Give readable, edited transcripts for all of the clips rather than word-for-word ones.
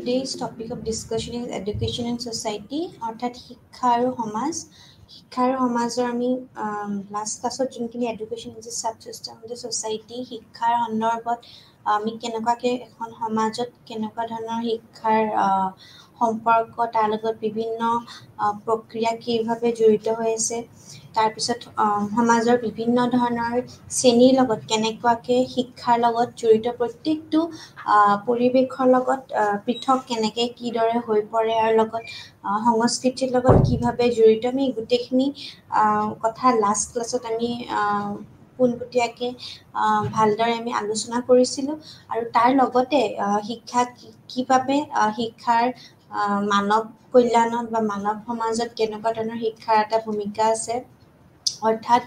today's topic of discussion is education and society অৰ্থাৎ শিক্ষা আৰু সমাজ শিক্ষা আৰু সমাজৰ আমি লাষ্ট ক্লাছত যোনখিনি education is a subsystem of the society শিক্ষাৰ সন্দৰ্ভত আমি কেনেকুৱাকে এখন সমাজত কেনেকুৱা ধৰণৰ শিক্ষাৰ সম্পৰ্ক তাৰ লগত বিভিন্ন প্ৰক্ৰিয়া কিভাৱে জড়িত হৈ আছে তাৰপিছত সমাজৰ বিভিন্ন ধৰণৰ শ্ৰেণীৰ লগত কেনেকুৱাকে শিক্ষাৰ লগত জড়িত প্ৰত্যেকটো পৰিৱেশৰ লগত পৃথক কেনেকৈ কিদৰে হৈ পৰে আৰু লগত সংস্কৃতিৰ লগত কিভাৱে জড়িত আমি গোটেইখিনি কথা লাষ্ট ক্লাছত আমি পোনপটীয়াকৈ ভালদৰে আমি আলোচনা কৰিছিলোঁ আৰু তাৰ লগতে শিক্ষা কিভাৱে শিক্ষাৰ মানৱ কল্যাণত বা মানৱ সমাজত কেনেকুৱা ধৰণৰ শিক্ষাৰ এটা ভূমিকা আছে অৰ্থাৎ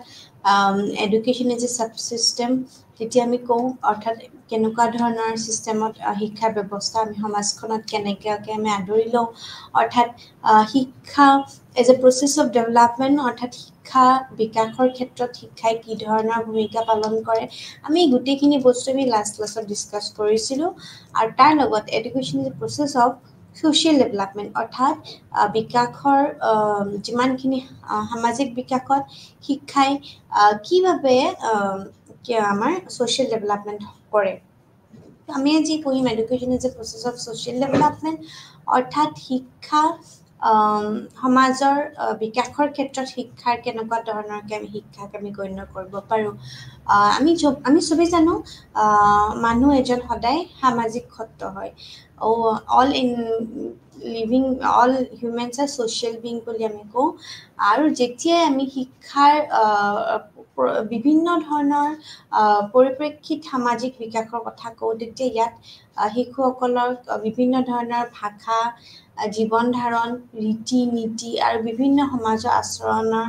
এডুকেশ্যন ইজ এ সাবসিস্টেম তেতিয়া আমি কওঁ অৰ্থাৎ কেনেকুৱা ধৰণৰ সিস্টেমত শিক্ষা ব্যৱস্থা আমি সমাজখনত কেনেকৈ আমি আদৰি লওঁ অৰ্থাৎ শিক্ষা as a process of development অৰ্থাৎ শিক্ষা বিকাশৰ ক্ষেত্ৰত শিক্ষাই কি ধৰণৰ ভূমিকা পালন কৰে আমি গোটেইখিনি বস্তু আমি লাষ্ট ক্লাছত ডিছকাছ কৰিছিলোঁ আৰু তাৰ লগত education is a process of social development অৰ্থাৎ বিকাশৰ যিমানখিনি সামাজিক বিকাশত শিক্ষাই কিভাৱে আমাৰ social development কৰে আমি আজি পঢ়িম education is a process of social development অৰ্থাৎ শিক্ষা সমাজৰ বিকাশৰ ক্ষেত্ৰত শিক্ষাৰ কেনেকুৱা ধৰণৰ আমি শিক্ষাক আমি গণ্য কৰিব পাৰোঁ আমি চবেই জানো মানুহ এজন সদায় সামাজিক সত্য হয় all in living all humans are social being বুলি আমি কওঁ আৰু যেতিয়াই আমি শিক্ষাৰ বিভিন্ন ধৰণৰ পৰিপ্ৰেক্ষিত সামাজিক বিকাশৰ কথা কওঁ তেতিয়া ইয়াত শিশুসকলৰ বিভিন্ন ধৰণৰ ভাষা জীৱন ধাৰণ ৰীতি নীতি আৰু বিভিন্ন সমাজৰ আচৰণৰ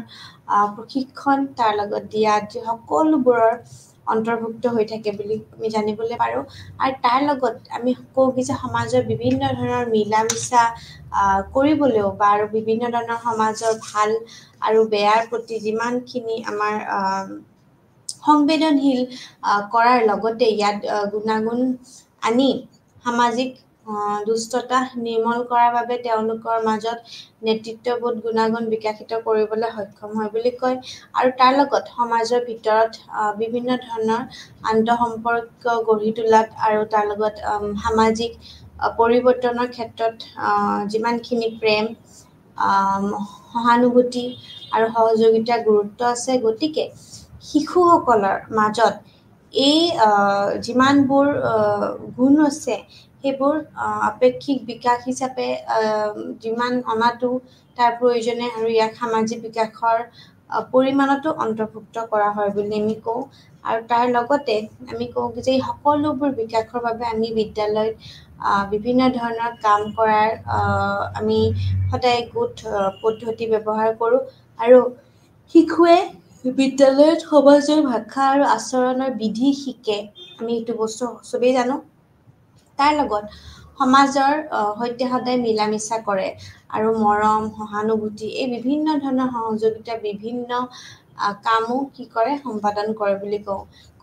প্ৰশিক্ষণ তাৰ লগত দিয়া সকলোবোৰৰ অন্তৰ্ভুক্ত হৈ থাকে বুলি আমি জানিবলৈ পাৰোঁ আৰু তাৰ লগত আমি কওঁ যে সমাজৰ বিভিন্ন ধৰণৰ মিলা মিছা কৰিবলৈও বা আৰু বিভিন্ন ধৰণৰ সমাজৰ ভাল আৰু বেয়াৰ প্ৰতি যিমানখিনি আমাৰ সংবেদনশীল কৰাৰ লগতে ইয়াত গুণাগুণ আনি সামাজিক দুষ্টতা নিৰ্মূল কৰাৰ বাবে তেওঁলোকৰ মাজত নেতৃত্ববোধ গুণাগুণ বিকশিত কৰিবলৈ সক্ষম হয় বুলি কয় আৰু তাৰ লগত সমাজৰ ভিতৰত বিভিন্ন ধৰণৰ আন্তঃসম্পৰ্ক গঢ়ি তোলাত আৰু তাৰ লগত সামাজিক পৰিৱৰ্তনৰ ক্ষেত্ৰত যিমানখিনি প্ৰেম সহানুভূতি আৰু সহযোগিতাৰ গুৰুত্ব আছে গতিকে শিশুসকলৰ মাজত এই যিমানবোৰ গুণ আছে সেইবোৰ আপেক্ষিক বিকাশ হিচাপে যিমান অনাটো তাৰ প্ৰয়োজনে আৰু ইয়াক সামাজিক বিকাশৰ পৰিমাণতো অন্তৰ্ভুক্ত কৰা হয় বুলি আমি কওঁ আৰু তাৰ লগতে আমি কওঁ যে সকলোবোৰ বিকাশৰ বাবে আমি বিদ্যালয়ত বিভিন্ন ধৰণৰ কাম কৰাৰ আমি সদায় গোট পদ্ধতি ব্যৱহাৰ কৰোঁ আৰু শিশুৱে বিদ্যালয়ত সমাজৰ ভাষা আৰু আচৰণৰ বিধি শিকে আমি এইটো বস্তু চবেই জানো তাৰ লগত সমাজৰ সৈতে সদায় মিলা মিছা কৰে আৰু মৰম সহানুভূতি এই বিভিন্ন ধৰণৰ সহযোগিতা বিভিন্ন কামো কি কৰে সম্পাদন কৰে বুলি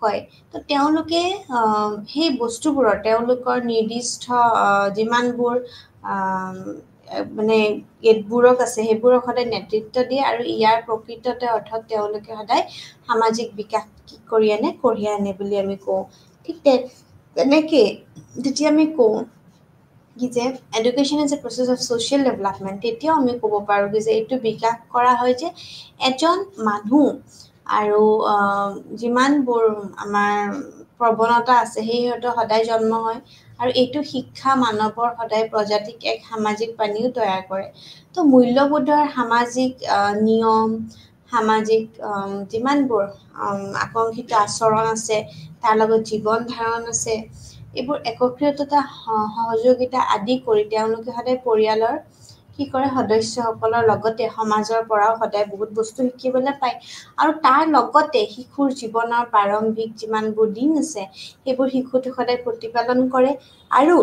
কয় তো তেওঁলোকে সেই বস্তুবোৰৰ তেওঁলোকৰ নিৰ্দিষ্ট যিমানবোৰ মানে গেটবোৰক আছে সেইবোৰক সদায় নেতৃত্ব দিয়ে আৰু ইয়াৰ প্ৰকৃততে অৰ্থত তেওঁলোকে সদায় সামাজিক বিকাশ কি কৰি আনে কঢ়িয়াই আনে বুলি আমি কওঁ ঠিক তেনেকৈ যেতিয়া আমি কওঁ কি যে education is a process of social development তেতিয়াও আমি ক'ব পাৰোঁ যে এইটো বিকাশ কৰা হয় যে এজন মানুহ আৰু যিমানবোৰ আমাৰ প্ৰৱণতা আছে সিহঁতৰ সদায় জন্ম হয় আৰু এইটো শিক্ষা মানৱৰ সদায় প্ৰজাতিক এক সামাজিক প্ৰাণীও তৈয়াৰ কৰে তো মূল্যবোধৰ সামাজিক নিয়ম সামাজিক যিমানবোৰ আকাংক্ষিত আচৰণ আছে তাৰ লগত জীৱন ধাৰণ আছে এইবোৰ একত্ৰিততা সহযোগিতা আদি কৰি তেওঁলোকে সদায় পৰিয়ালৰ কি কৰে সদস্যসকলৰ লগতে সমাজৰ পৰাও সদায় বহুত বস্তু শিকিবলৈ পায় আৰু তাৰ লগতে শিশুৰ জীৱনৰ প্ৰাৰম্ভিক যিমানবোৰ দিন আছে সেইবোৰ শিশুটো সদায় প্ৰতিপালন কৰে আৰু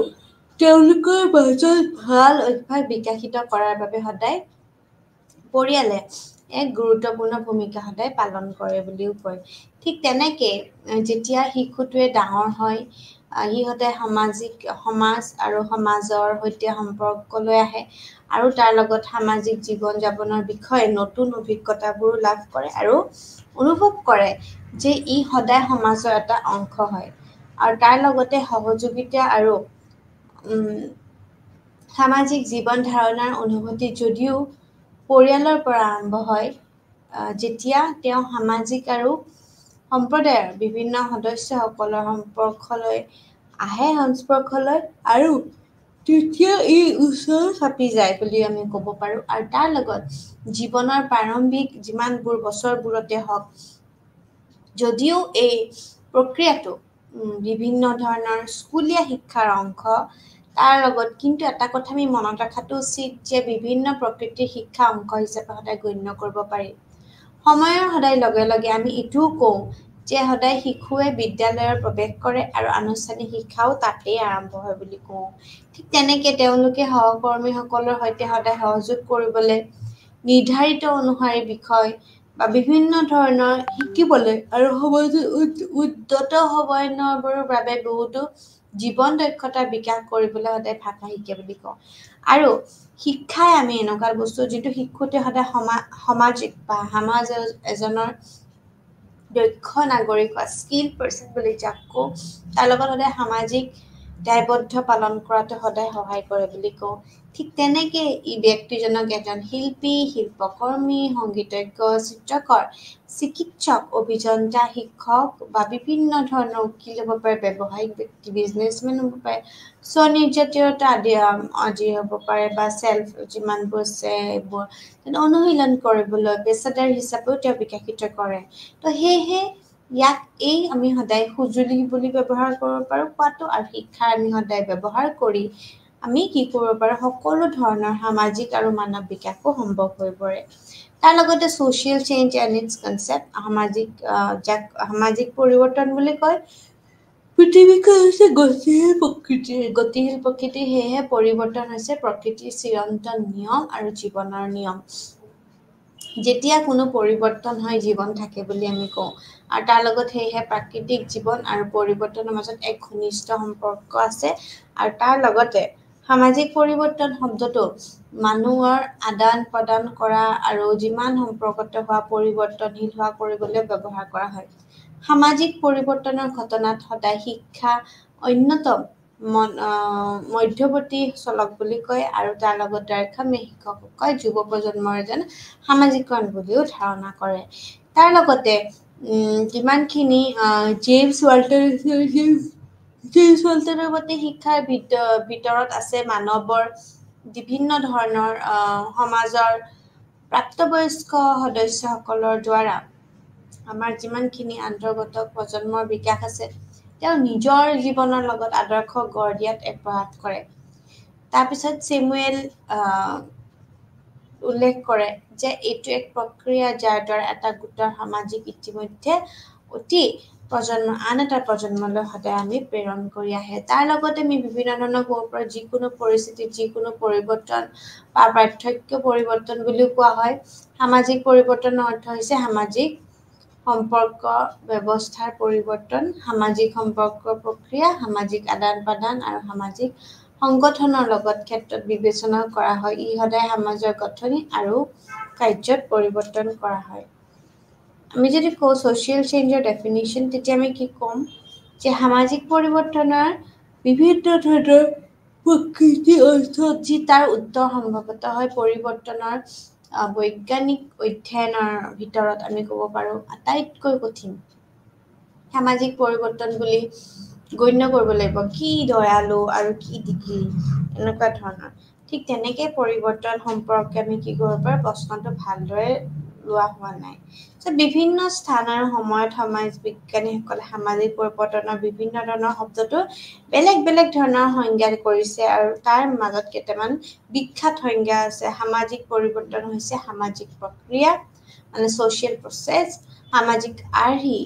তেওঁলোকৰ মাজত ভাল অভ্যাস বিকশিত কৰাৰ বাবে সদায় পৰিয়ালে এক গুৰুত্বপূৰ্ণ ভূমিকা সদায় পালন কৰে বুলিও কয় ঠিক তেনেকৈ যেতিয়া শিশুটোৱে ডাঙৰ হয় ই সদায় সমাজ আৰু সমাজৰ সৈতে সম্পৰ্ক লৈ আহে আৰু তাৰ লগত সামাজিক জীৱন যাপনৰ বিষয়ে নতুন অভিজ্ঞতাবোৰ লাভ কৰে আৰু অনুভৱ কৰে যে ই সদায় সমাজৰ এটা অংশ হয় আৰু তাৰ লগতে সহযোগিতা আৰু সামাজিক জীৱন ধাৰণাৰ অনুভূতি যদিও পৰিয়ালৰ পৰা আৰম্ভ হয় যেতিয়া তেওঁ সামাজিক আৰু সম্প্ৰদায়ৰ বিভিন্ন সদস্যসকলৰ সংস্পৰ্শলৈ আৰু তেতিয়া ই ওচৰ চাপি যায় বুলি আমি ক'ব পাৰোঁ আৰু তাৰ লগত জীৱনৰ প্ৰাৰম্ভিক যিমানবোৰ বছৰবোৰতে হওক যদিও এই প্ৰক্ৰিয়াটো বিভিন্ন ধৰণৰ স্কুলীয়া শিক্ষাৰ অংশ তাৰ লগত কিন্তু এটা কথা আমি মনত ৰখাটো উচিত যে বিভিন্ন প্ৰকৃতিৰ শিক্ষা অংশ হিচাপে সদায় গণ্য কৰিব পাৰি সময়ৰ সদায় লগে লগে আমি এইটোও কওঁ যে সদায় শিশুৱে বিদ্যালয়ৰ প্ৰৱেশ কৰে আৰু আনুষ্ঠানিক শিক্ষাও তাতেই আৰম্ভ হয় বুলি কওঁ ঠিক তেনেকৈ তেওঁলোকে সহকৰ্মীসকলৰ সৈতে সদায় সহযোগ কৰিবলৈ নিৰ্ধাৰিত অনুসাৰী বিষয় বা বিভিন্ন ধৰণৰ শিকিবলৈ আৰু সমাজত উন্নত সমন্বয়ৰ বাবে বহুতো জীৱন দক্ষতা বিকাশ কৰিবলৈ সদায় ভাষা শিকে বুলি কওঁ আৰু শিক্ষাই আমি এনেকুৱা বস্তু যিটো শিশুতে সদায় সামাজিক বা সমাজৰ এজনৰ দক্ষ নাগৰিক বা স্কিল পাৰ্চন বুলি যাক কওঁ তাৰ লগত সদায় সামাজিক দায়বদ্ধ পালন কৰাটো সদায় সহায় কৰে বুলি কওঁ ঠিক তেনেকৈ ই ব্যক্তিজনক এজন শিল্পী শিল্পকৰ্মী সংগীতজ্ঞ চিত্ৰকৰ চিকিৎসক অভিযন্তা শিক্ষক বা বিভিন্ন ধৰণৰ উকিল হ'ব পাৰে ব্যৱসায়িক ব্যক্তি বিজনেছমেন হ'ব পাৰে স্বনিৰ্যাতিতা আদি হ'ব পাৰে বা চেল্ফ যিমানবোৰ আছে এইবোৰ অনুশীলন কৰিবলৈ পেছাদাৰ হিচাপেও তেওঁ বিকশিত কৰে তো সেয়েহে ইয়াক আমি সদায় সঁজুলি বুলি ব্যৱহাৰ কৰিব পাৰোঁ কোৱাটো আৰু শিক্ষা আমি সদায় ব্যৱহাৰ কৰি আমি কি কৰিব পাৰোঁ সকলো ধৰণৰ সামাজিক আৰু মানৱ বিকাশো সম্ভৱ হৈ পৰে তাৰ লগতে social change and its concept যাক সামাজিক পৰিৱৰ্তন বুলি কয় পৃথিৱীখন হৈছে গতিশীল প্ৰকৃতি সেয়েহে পৰিৱৰ্তন হৈছে প্ৰকৃতিৰ চিৰন্তন নিয়ম আৰু জীৱনৰ নিয়ম যেতিয়া কোনো পৰিৱৰ্তন হয় জীৱন থাকে বুলি আমি কওঁ আৰু তাৰ লগত সেয়েহে প্ৰাকৃতিক জীৱন আৰু পৰিৱৰ্তনৰ মাজত এক ঘনিষ্ঠ সম্পৰ্ক আছে আৰু তাৰ লগতে সামাজিক পৰিৱৰ্তন শব্দটো মানুহৰ আদান প্ৰদান কৰা আৰু যিমান সম্পৰ্কত হোৱা পৰিৱৰ্তনশীল হোৱা কৰিবলৈ ব্যৱহাৰ কৰা হয় সামাজিক পৰিৱৰ্তনৰ ঘটনাত সদায় শিক্ষা অন্যতম মধ্যৱৰ্তী চলক বুলি কয় আৰু তাৰ লগতে শিক্ষামী শিক্ষকক কয় যুৱ প্ৰজন্মৰ এজন সামাজিকৰণ বুলিও ধাৰণা কৰে তাৰ লগতে কিমানখিনি জেমছ ৱাল্টনৰ মতে শিক্ষাৰ ভিতৰত আছে মানৱৰ বিভিন্ন ধৰণৰ সমাজৰ প্ৰাপ্তবয়স্ক সদস্যসকলৰ দ্বাৰা আমাৰ যিমানখিনি অন্তৰ্গত প্ৰজন্মৰ বিকাশ আছে তেওঁ নিজৰ জীৱনৰ লগত আদৰ্শ গঢ় দিয়াত এক প্ৰয়াস কৰে তাৰপিছত চেমুৱেল উল্লেখ কৰে যে এইটো এক প্ৰক্ৰিয়া যাৰ দ্বাৰা এটা গোটৰ সামাজিক ইতিমধ্যে অতি আন এটা প্ৰজন্মলৈ সদায় আমি প্ৰেৰণ কৰি আহে তাৰ লগতে আমি বিভিন্ন ধৰণৰ ক'ব পাৰোঁ যিকোনো পৰিস্থিতিত যিকোনো পৰিৱৰ্তন বা পাৰ্থক্য পৰিৱৰ্তন বুলিও কোৱা হয় সামাজিক পৰিৱৰ্তনৰ অৰ্থ হৈছে সামাজিক সম্পৰ্ক ব্যৱস্থাৰ পৰিৱৰ্তন সামাজিক সম্পৰ্ক প্ৰক্ৰিয়া সামাজিক আদান প্ৰদান আৰু সামাজিক সংগঠনৰ লগত ক্ষেত্ৰত বিবেচনা কৰা হয় ই সদায় সমাজৰ গঠনি আৰু কাৰ্যত পৰিৱৰ্তন কৰা হয় আমি যদি কওঁ ছ'চিয়েল চেঞ্জৰ ডেফিনিশ্যন তেতিয়া আমি কি ক'ম যে সামাজিক পৰিৱৰ্তনৰ বিভিন্ন ধৰণৰ প্ৰকৃতি অৰ্থত যি তাৰ উত্তৰ সম্ভৱত হয় পৰিৱৰ্তনৰ বৈজ্ঞানিক অধ্যয়নৰ ভিতৰত আমি ক'ব পাৰোঁ আটাইতকৈ কঠিন সামাজিক পৰিৱৰ্তন বুলি গণ্য কৰিব লাগিব কি দয়ালু আৰু কি ডিগ্ৰী এনেকুৱা ধৰণৰ ঠিক তেনেকৈ পৰিৱৰ্তন সম্পৰ্কে আমি কি কৰিব পাৰোঁ প্ৰশ্নটো ভালদৰে লোৱা হোৱা নাই বিভিন্ন স্থান আৰু সময়ত সমাজ বিজ্ঞানীসকলে সামাজিক পৰিৱৰ্তনৰ বিভিন্ন ধৰণৰ শব্দটো বেলেগ বেলেগ ধৰণৰ সংজ্ঞা কৰিছে আৰু তাৰ মাজত কেইটামান বিখ্যাত সংজ্ঞা আছে সামাজিক পৰিৱৰ্তন হৈছে সামাজিক প্ৰক্ৰিয়া মানে ছ'চিয়েল প্ৰচেছ সামাজিক আৰ্হি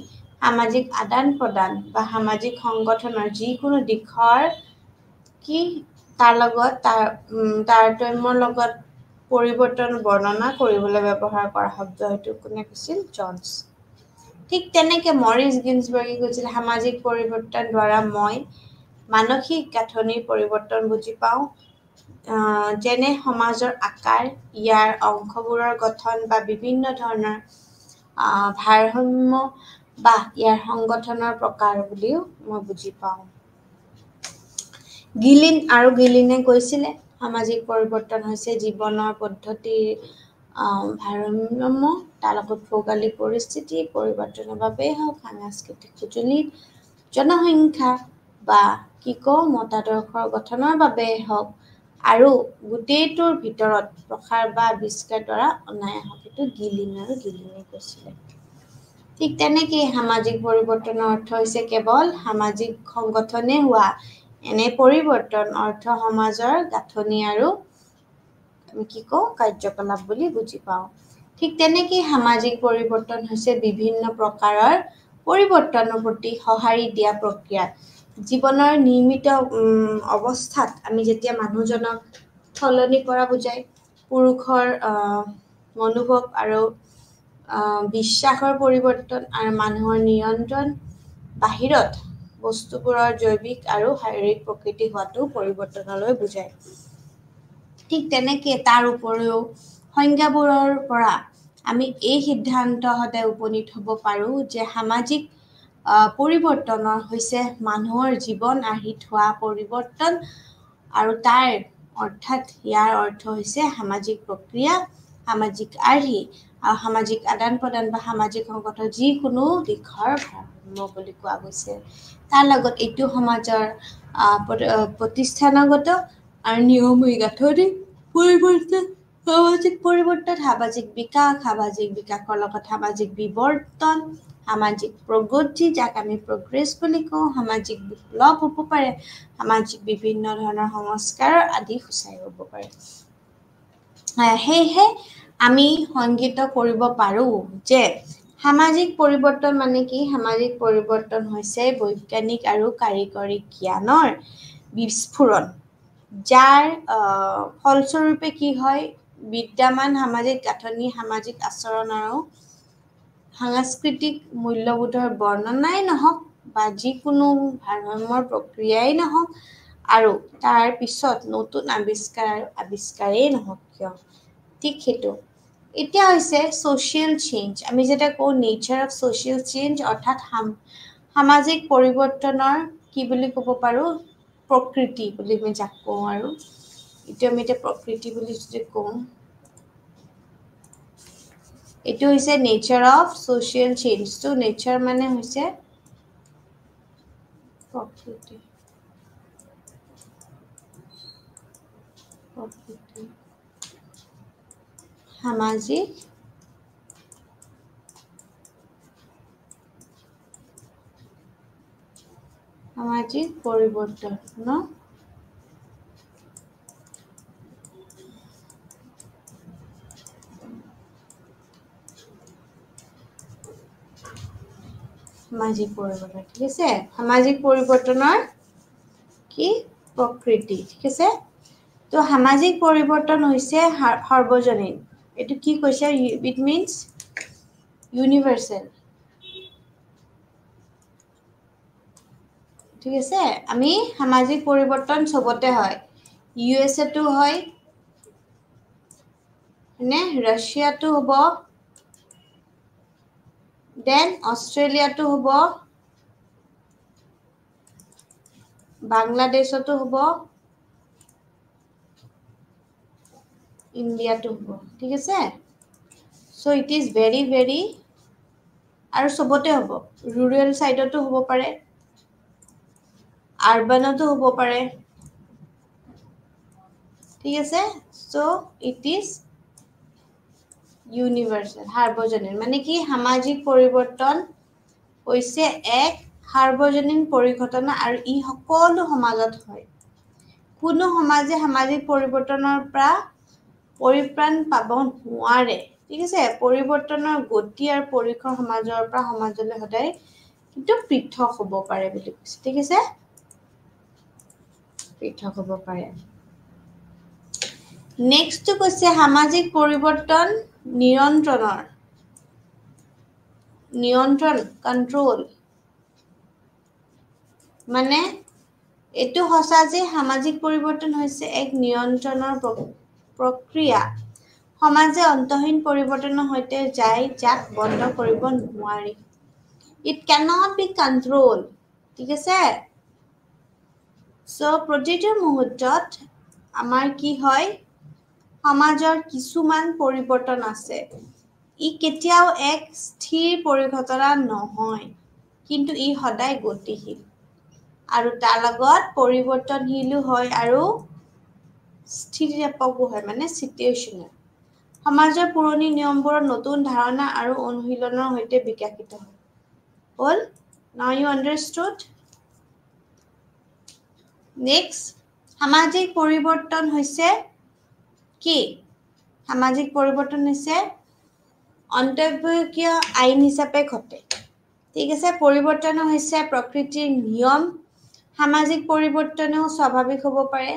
সামাজিক আদান প্ৰদান বা সামাজিক সংগঠনৰ যিকোনো দিশৰ কি তাৰ লগত তাৰতম্যৰ লগত পৰিৱৰ্তন বৰ্ণনা কৰিবলৈ ব্যৱহাৰ কৰা শব্দ সেইটো কোনে কৈছিল জনছ ঠিক তেনেকৈ মৰিছ গিনছবাৰ্গে কৈছিল সামাজিক পৰিৱৰ্তন দ্বাৰা মই মানসিক গাঁথনিৰ পৰিৱৰ্তন বুজি পাওঁ, যেনে সমাজৰ আকাৰ, ইয়াৰ অংশবোৰৰ গঠন বা বিভিন্ন ধৰণৰ ভাৰসাম্য বা ইয়াৰ সংগঠনৰ প্ৰকাৰ বুলিও মই বুজি পাওঁ। গিলিনে কৈছিলে সামাজিক পৰিৱৰ্তন হৈছে জীৱনৰ পদ্ধতিৰ ভাৰসাম্য, তাৰ লগত ভৌগোলিক পৰিস্থিতি পৰিৱৰ্তনৰ বাবেই হওক, সাংস্কৃতিক সঁজুলি, জনসংখ্যা বা মতাদৰ্শৰ গঠনৰ বাবেই হওক, আৰু গোটেইটোৰ ভিতৰত প্ৰসাৰ বা আৱিষ্কাৰ দ্বাৰা অনাই হওক, সেইটো গিলিনে কৈছিলে। ঠিক তেনেকেই সামাজিক পৰিৱৰ্তনৰ অৰ্থ হৈছে কেৱল সামাজিক সংগঠনে হোৱা এনে পৰিৱৰ্তন, অৰ্থ সমাজৰ গাঁথনি আৰু আমি কাৰ্যকলাপ বুলি বুজি পাওঁ। ঠিক তেনেকেই সামাজিক পৰিৱৰ্তন হৈছে বিভিন্ন প্ৰকাৰৰ পৰিৱৰ্তনৰ প্ৰতি সঁহাৰি দিয়া প্ৰক্ৰিয়া। জীৱনৰ নিৰ্মিত অৱস্থাত আমি যেতিয়া মানুহজনক সলনি কৰা বুজায়, পুৰুষৰ মনোভৱ আৰু বিশ্বাসৰ পৰিৱৰ্তন আৰু মানুহৰ নিয়ন্ত্ৰণ বাহিৰত বস্তুবোৰৰ জৈৱিক আৰু শাৰীৰিক প্ৰকৃতি হোৱাটো পৰিৱৰ্তনলৈ বুজায়। ঠিক তেনেকে তাৰ উপৰিও সংজ্ঞাবোৰৰ পৰা আমি এই সিদ্ধান্ত সদায় উপনীত হ'ব পাৰোঁ যে সামাজিক পৰিৱৰ্তনৰ হৈছে মানুহৰ জীৱন আৰ্হিত হোৱা পৰিৱৰ্তন, আৰু ইয়াৰ অৰ্থ হৈছে সামাজিক প্ৰক্ৰিয়া, সামাজিক আৰ্হি আৰু সামাজিক আদান প্ৰদান বা সামাজিক সংগঠন যিকোনো দিশৰ ভাৰসাম্য বুলি কোৱা গৈছে। তাৰ লগত এইটো সমাজৰ প্ৰতিষ্ঠানগত আৰু নিয়মীয়া গাঁথনি পৰিৱৰ্তন, সামাজিক পৰিৱৰ্তন, সামাজিক বিকাশৰ লগত সামাজিক বিৱৰ্তন, সামাজিক প্ৰগতি, যাক আমি প্ৰগ্ৰেছ বুলি কওঁ, সামাজিক বিপ্লৱ হ'ব পাৰে, সামাজিক বিভিন্ন ধৰণৰ সংস্কাৰ আদি সূচাই হ'ব পাৰে। সেয়েহে আমি সংজ্ঞিত কৰিব পাৰোঁ যে সামাজিক পৰিৱৰ্তন মানে কি? সামাজিক পৰিৱৰ্তন হৈছে বৈজ্ঞানিক আৰু কাৰিকৰী জ্ঞানৰ বিস্ফোৰণ, যাৰ ফলস্বৰূপে কি হয়, বিদ্যমান সামাজিক গাঁথনি, সামাজিক আচৰণ আৰু সাংস্কৃতিক মূল্যবোধৰ বৰ্ণনাই নহওক বা যিকোনো ভাৰসাম্যৰ প্ৰক্ৰিয়াই নহওক, আৰু তাৰ পিছত নতুন আৱিষ্কাৰেই নহওক কিয়, ঠিক সেইটো। এতিয়া হৈছে ছ'চিয়েল চেঞ্জ। আমি যেতিয়া কওঁ নেচাৰ অফ ছ'চিয়েল চেঞ্জ, অৰ্থাৎ সামাজিক পৰিৱৰ্তনৰ কি বুলি ক'ব পাৰোঁ, প্ৰকৃতি বুলি আমি যাক কওঁ, আৰু এইটো আমি এতিয়া প্ৰকৃতি বুলি যদি কওঁ, এইটো হৈছে নেচাৰ অফ ছ'চিয়েল চেঞ্জ। টো নেচাৰ মানে হৈছে প্ৰকৃতি, সামাজিক পৰিৱৰ্তন ন? সামাজিক পৰিৱৰ্তন, ঠিক আছে। সামাজিক পৰিৱৰ্তনৰ কি? প্ৰকৃতি, ঠিক আছে। তো সামাজিক পৰিৱৰ্তন হৈছে সাৰ্বজনীন। এইটো কি কৈছে? ইট মিনছ ইউনিভাৰ্চেল, ঠিক আছে। আমি সামাজিক পৰিৱৰ্তন চবতে হয়, USA-টো হয়, ৰাছিয়াটো হ'ব, দেন অষ্ট্ৰেলিয়াটো হ'ব, বাংলাদেশতো হ'ব, ইণ্ডিয়াটো হ'ব, ঠিক আছে। চ' ইট ইজ ভেৰি ভেৰি, আৰু চবতে হ'ব, ৰুৰেল চাইডতো হ'ব পাৰে, আৰবানতো হ'ব পাৰে, ঠিক আছে। চ' ইট ইজ ইউনিভাৰ্চেল, সাৰ্বজনীন। মানে কি? সামাজিক পৰিৱৰ্তন হৈছে এক সাৰ্বজনীন পৰিঘটনা, আৰু ই সকলো সমাজত হয়। কোনো সমাজে সামাজিক পৰিৱৰ্তনৰ পৰা পৰিত্ৰাণ পাব নোৱাৰে, ঠিক আছে। পৰিৱৰ্তনৰ গতি আৰু পৰিসৰ সমাজৰ পৰা সমাজলৈ সদায় কিন্তু পৃথক হ'ব পাৰে বুলি কৈছে, ঠিক আছে, পৃথক হ'ব পাৰে। নেক্সটটো কৈছে সামাজিক পৰিৱৰ্তন নিয়ন্ত্ৰণ, কণ্ট্ৰল, মানে এইটো সঁচা যে সামাজিক পৰিৱৰ্তন হৈছে এক নিৰন্তৰ প্ৰক্ৰিয়া সমাজে অন্তহীন পৰিৱৰ্তনৰ সৈতে যায় যাক বন্ধ কৰিব নোৱাৰি ইট cannot be controlled ঠিক আছে সো প্ৰতিটো মুহূৰ্তত আমাৰ কি হয় সমাজৰ কিছুমান পৰিৱৰ্তন আছে ই কেতিয়াও এক স্থিৰ পৰিঘটনা নহয় কিন্তু ই সদায় গতিশীল আৰু তাৰ লগত পৰিৱৰ্তনশীলো হয় আৰু স্থিতিস্থাপকো হয় মানে সিচুৱেশনাল সমাজৰ পুৰণি নিয়মবোৰ নতুন ধাৰণা আৰু অনুশীলনৰ সৈতে বিকশিত হয় হ'ল now you understood next সামাজিক পৰিৱৰ্তন হৈছে কি সামাজিক পৰিৱৰ্তন হৈছে অন্তৰ্ভুকীয় আইন হিচাপে ঘটে ঠিক আছে পৰিৱৰ্তন হৈছে প্ৰকৃতিৰ নিয়ম সামাজিক পৰিৱৰ্তনও স্বাভাৱিক হ'ব পাৰে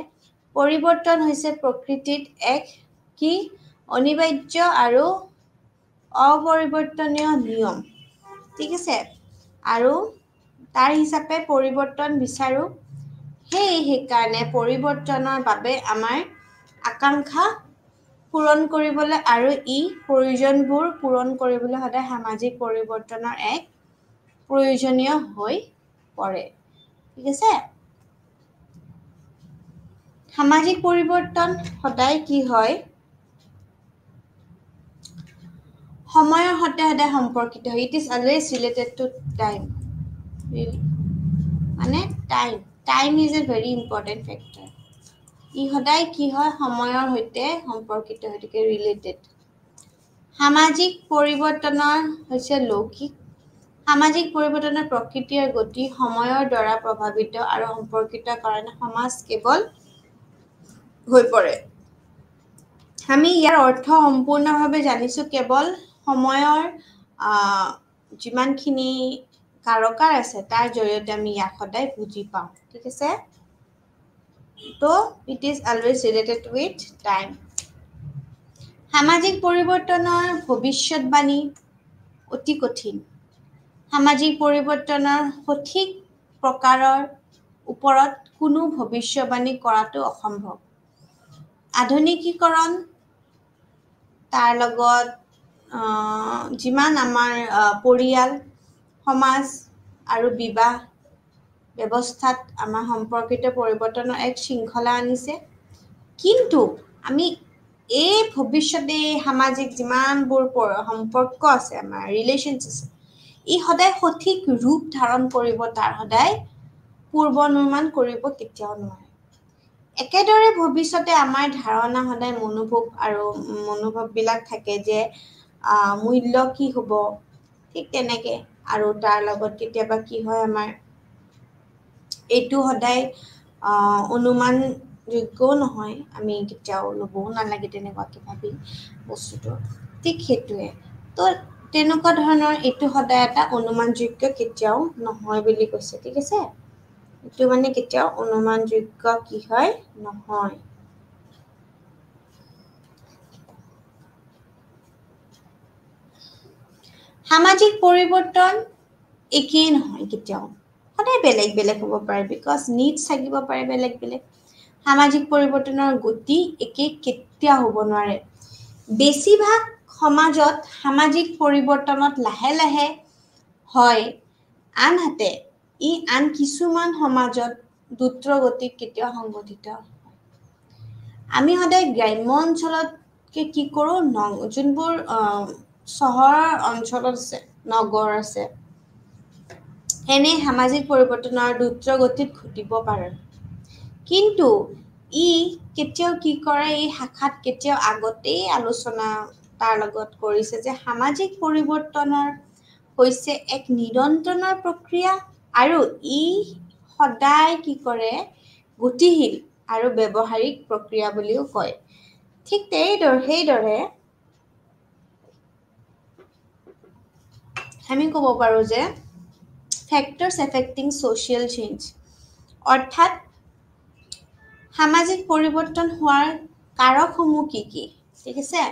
পৰিৱৰ্তন হৈছে প্ৰকৃতিত এক কি অনিবাৰ্য আৰু অপৰিৱৰ্তনীয় নিয়ম ঠিক আছে আৰু তাৰ হিচাপে পৰিৱৰ্তন বিচাৰো সেইকাৰণে পৰিৱৰ্তনৰ বাবে আমাৰ আকাংক্ষা পূৰণ কৰিবলৈ আৰু ই প্ৰয়োজনবোৰ পূৰণ কৰিবলৈ সদায় সামাজিক পৰিৱৰ্তনৰ এক প্ৰয়োজনীয় হৈ পৰে ঠিক আছে সামাজিক পৰিৱৰ্তন সদায় কি হয় সময়ৰ সৈতে সদায় সম্পৰ্কিত হয় it is always related to time মানে time is a very important factor ই সদায় কি হয় সময়ৰ সৈতে সম্পৰ্কিত হৈ থাকে ৰিলেটেড সামাজিক পৰিৱৰ্তনৰ হৈছে লৌকিক সামাজিক পৰিৱৰ্তনৰ প্ৰকৃতি আৰু গতি সময়ৰ দ্বাৰা প্ৰভাৱিত আৰু সম্পৰ্কিত কাৰণে সমাজ কেৱল হৈ পৰে আমি ইয়াৰ অৰ্থ সম্পূৰ্ণভাৱে জানিছো কেৱল সময়ৰ যিমানখিনি কাৰকাৰ আছে তাৰ জৰিয়তে আমি ইয়াক সদায় বুজি পাওঁ ঠিক আছে তো it is always related with time সামাজিক পৰিৱৰ্তনৰ ভৱিষ্যতবাণী অতি কঠিন সামাজিক পৰিৱৰ্তনৰ সঠিক প্ৰকাৰৰ ওপৰত কোনো ভৱিষ্যতবাণী কৰাটো অসম্ভৱ আধুনিকীকৰণ তাৰ লগত যিমান আমাৰ পৰিয়াল সমাজ আৰু বিবাহ ব্যৱস্থাত আমাৰ সম্পৰ্কিত পৰিৱৰ্তনৰ এক শৃংখলা আনিছে কিন্তু আমি এই ভৱিষ্যতে সামাজিক যিমানবোৰ সম্পৰ্ক আছে আমাৰ ৰিলেশ্যনছ আছে ই সদায় সঠিক ৰূপ ধাৰণ কৰিব তাৰ সদায় পূৰ্বানুমান কৰিব কেতিয়াও নোৱাৰে একেদৰে ভৱিষ্যতে আমাৰ ধাৰণা সদায় মনোভাৱবিলাক থাকে যে মূল্য কি হ'ব ঠিক তেনেকে আৰু তাৰ লগত কেতিয়াবা কি হয় আমাৰ এইটো সদায় অনুমানযোগ্যও নহয় আমি কেতিয়াও ল'বও নালাগে তেনেকুৱাকৈ ভাবি বস্তুটো ঠিক সেইটোৱে তো তেনেকুৱা ধৰণৰ এইটো সদায় এটা অনুমানযোগ্য কেতিয়াও নহয় বুলি কৈছে ঠিক আছে এইটো মানে কেতিয়াও অনুমানযোগ্য কি হয় নহয় সামাজিক পৰিৱৰ্তন একেই নহয় কেতিয়াও সদায় বেলেগ বেলেগ হ'ব পাৰে বিকজ নিডছ থাকিব পাৰে বেলেগ বেলেগ সামাজিক পৰিৱৰ্তনৰ গতি একেই কেতিয়াও হ'ব নোৱাৰে বেছিভাগ সমাজত সামাজিক পৰিৱৰ্তনত লাহে লাহে হয় আনহাতে ই আন কিছুমান সমাজত দ্ৰুত গতিত কেতিয়াও সংঘটিত আমি সদায় গ্ৰাম্য অঞ্চলতকে কি কৰোঁ যোনবোৰ চহৰৰ অঞ্চলত আছে নগৰ আছে এনে সামাজিক পৰিৱৰ্তনৰ দ্ৰুত গতিত ঘটিব পাৰে কিন্তু ই কেতিয়াও কি কৰে এই শাখাত কেতিয়াও আগতেই আলোচনা তাৰ লগত কৰিছে যে সামাজিক পৰিৱৰ্তনৰ হৈছে এক নিৰন্তৰ প্ৰক্ৰিয়া আৰু ই সদায় কি কৰে গতিশীল আৰু ব্যৱহাৰিক প্ৰক্ৰিয়া বুলিও কয় ঠিক সেইদৰে আমি ক'ব পাৰোঁ যে factors affecting social change অৰ্থাৎ সামাজিক পৰিৱৰ্তন হোৱাৰ কাৰকসমূহ কি কি ঠিক আছে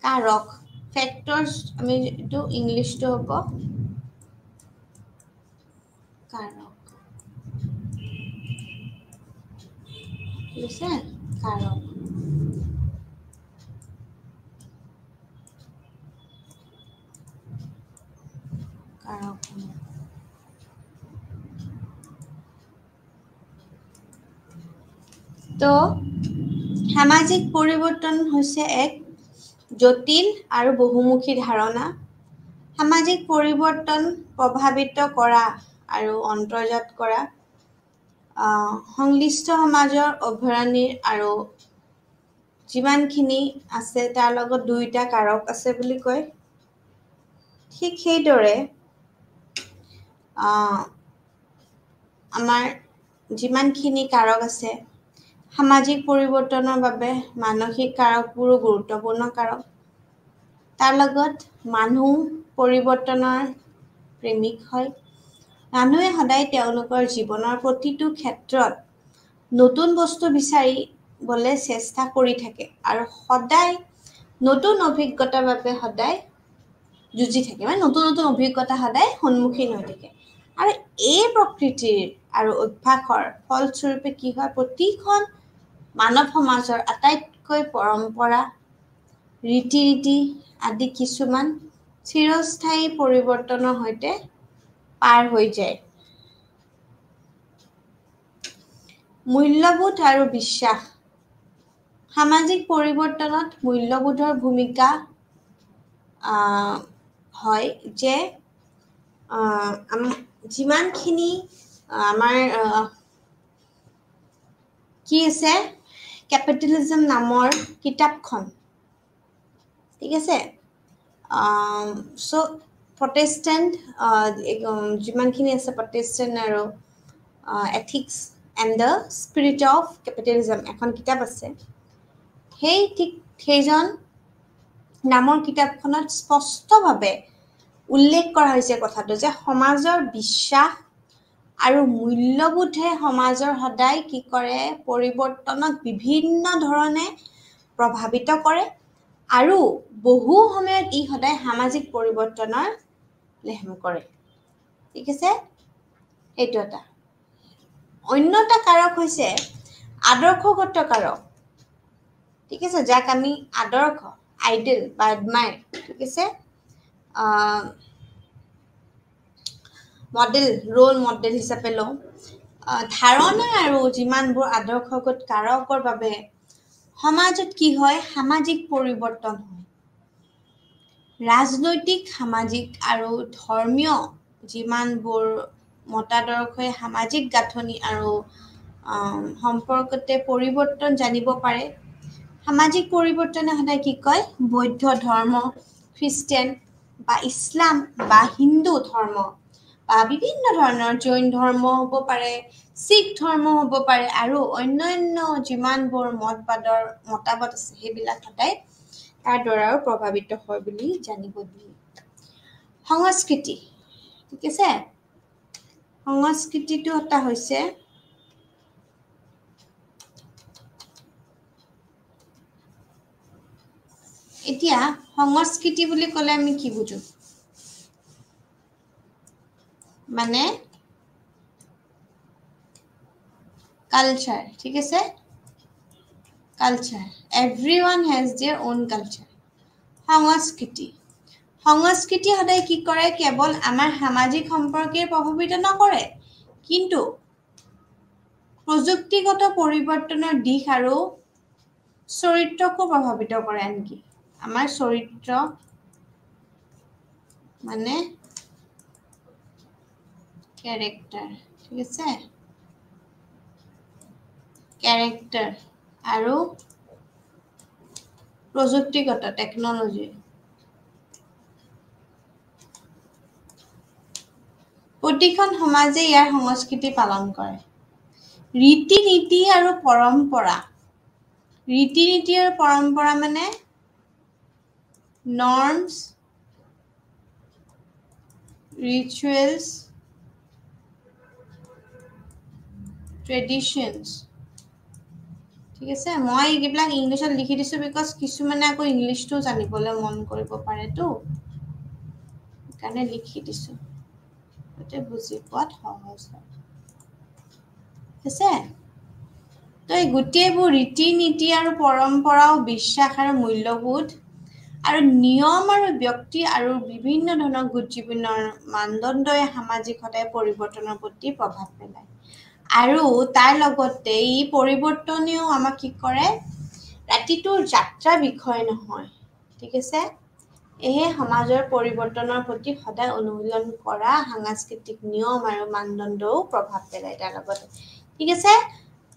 কাৰক factors আমি এইটো ইংলিছটো হ'ব কাৰক বুঝছে কাৰক কাৰক তো সামাজিক পৰিৱৰ্তন হৈছে এক জটিল আৰু বহুমুখী ধাৰণা সামাজিক পৰিৱৰ্তন প্ৰভাৱিত কৰা আৰু অন্তৰ্জাত কৰা সংশ্লিষ্ট সমাজৰ অভ্যন্তৰীণ আৰু যিমানখিনি আছে তাৰ লগত দুইটা কাৰক আছে বুলি কয় ঠিক সেইদৰে আমাৰ যিমানখিনি কাৰক আছে সামাজিক পৰিৱৰ্তনৰ বাবে মানসিক কাৰকবোৰো গুৰুত্বপূৰ্ণ কাৰক তাৰ লগত মানুহ পৰিৱৰ্তনৰ প্ৰেমিক হয় মানুহে সদায় তেওঁলোকৰ জীৱনৰ প্ৰতিটো ক্ষেত্ৰত নতুন বস্তু বিচাৰিবলৈ চেষ্টা কৰি থাকে আৰু সদায় নতুন অভিজ্ঞতাৰ বাবে সদায় যুঁজি থাকে মানে নতুন নতুন অভিজ্ঞতা সদায় সন্মুখীন হৈ থাকে আৰু এই প্ৰকৃতিৰ আৰু অভ্যাসৰ ফলস্বৰূপে কি হয় প্ৰতিখন মানৱ সমাজৰ আটাইতকৈ পৰম্পৰা ৰীতি আদি কিছুমান চিৰস্থায়ী পৰিৱৰ্তনৰ সৈতে পাৰ হৈ যায় মূল্যবোধ আৰু বিশ্বাস সামাজিক পৰিৱৰ্তনত মূল্যবোধৰ ভূমিকা হয় যে যিমানখিনি আমাৰ কি আছে কেপিটেলিজম নামৰ কিতাপখন ঠিক আছে চ' প্ৰটেষ্টেণ্ট যিমানখিনি আছে প্ৰটেষ্টেণ্ট আৰু ethics and the spirit of capitalism এখন কিতাপ আছে সেইজন নামৰ কিতাপখনত স্পষ্টভাৱে উল্লেখ কৰা হৈছে কথাটো যে সমাজৰ বিশ্বাস আৰু মূল্যবোধে সমাজৰ সদায় কি কৰে পৰিৱৰ্তনক বিভিন্ন ধৰণে প্ৰভাৱিত কৰে আৰু বহু সময়ত ই সদায় সামাজিক পৰিৱৰ্তনৰ লেহেম কৰে ঠিক আছে এইটো এটা অন্য এটা কাৰক হৈছে আদৰ্শগত কাৰক ঠিক আছে যাক আমি আদৰ্শ আইডল বা এডমায়াৰ ঠিক আছে মডেল ৰোল মডেল হিচাপে লওঁ ধাৰণা আৰু যিমানবোৰ আদৰ্শগত কাৰকৰ বাবে সমাজত কি হয় সামাজিক পৰিৱৰ্তন হয় ৰাজনৈতিক সামাজিক আৰু ধৰ্মীয় যিমানবোৰ মতাদৰ্শই সামাজিক গাঁথনি আৰু সম্পৰ্কতে পৰিৱৰ্তন জানিব পাৰে সামাজিক পৰিৱৰ্তনে সদায় কি কয় বৌদ্ধ ধৰ্ম খ্ৰীষ্টান বা ইছলাম বা হিন্দু ধৰ্ম বা বিভিন্ন ধৰণৰ জৈন ধৰ্ম হ'ব পাৰে শিখ ধৰ্ম হ'ব পাৰে আৰু অন্যান্য যিমানবোৰ মতবাদ আছে সেইবিলাক সদায় তাৰ দ্বাৰাও প্ৰভাৱিত হয় বুলি জানিব দিয়ে সংস্কৃতি ঠিক আছে সংস্কৃতিটো এটা হৈছে এতিয়া সংস্কৃতি বুলি ক'লে আমি কি বুজো মানে কালচাৰ ঠিক আছে culture everyone has their own culture সংস্কৃতি সদায় কি কৰে কেৱল আমাৰ সামাজিক সম্পৰ্কেই প্ৰভাৱিত নকৰে কিন্তু প্ৰযুক্তিগত পৰিৱৰ্তনৰ দিশ আৰু চৰিত্ৰকো প্ৰভাৱিত কৰে আনকি আমাৰ চৰিত্ৰ মানে ক্যাৰেক্টাৰ ঠিক আছে ক্যাৰেক্টাৰ আৰু প্ৰযুক্তিগত টেকনলজি প্ৰতিখন সমাজে ইয়াৰ সংস্কৃতি পালন কৰে ৰীতি-নীতি আৰু পৰম্পৰা মানে norms rituals traditions ঠিক আছে মই এইবিলাক ইংলিছত লিখি দিছো বিকজ কিছুমানে আকৌ ইংলিশটো জানিবলৈ মন কৰিব পাৰে তো কাৰণে লিখি দিছো এটা বুজি পোৱাত সহজ হয় ঠিক আছে তো এই গোটেইবোৰ ৰীতি নীতি আৰু পৰম্পৰা বিশ্বাস আৰু মূল্যবোধ আৰু নিয়ম আৰু ব্যক্তি আৰু বিভিন্ন ধৰণৰ জীৱনৰ মানদণ্ডই সামাজিক সদায় পৰিৱৰ্তনৰ প্ৰতি প্ৰভাৱ পেলায় আৰু তাৰ লগতে এই পৰিৱৰ্তনেও আমাক কি কৰে ৰাতিটোৰ যাত্ৰা বিষয় নহয় ঠিক আছে এহে সমাজৰ পৰিৱৰ্তনৰ প্ৰতি সদায় অনুশীলন কৰা সাংস্কৃতিক নিয়ম আৰু মানদণ্ডও প্ৰভাৱ পেলায় তাৰ লগতে ঠিক আছে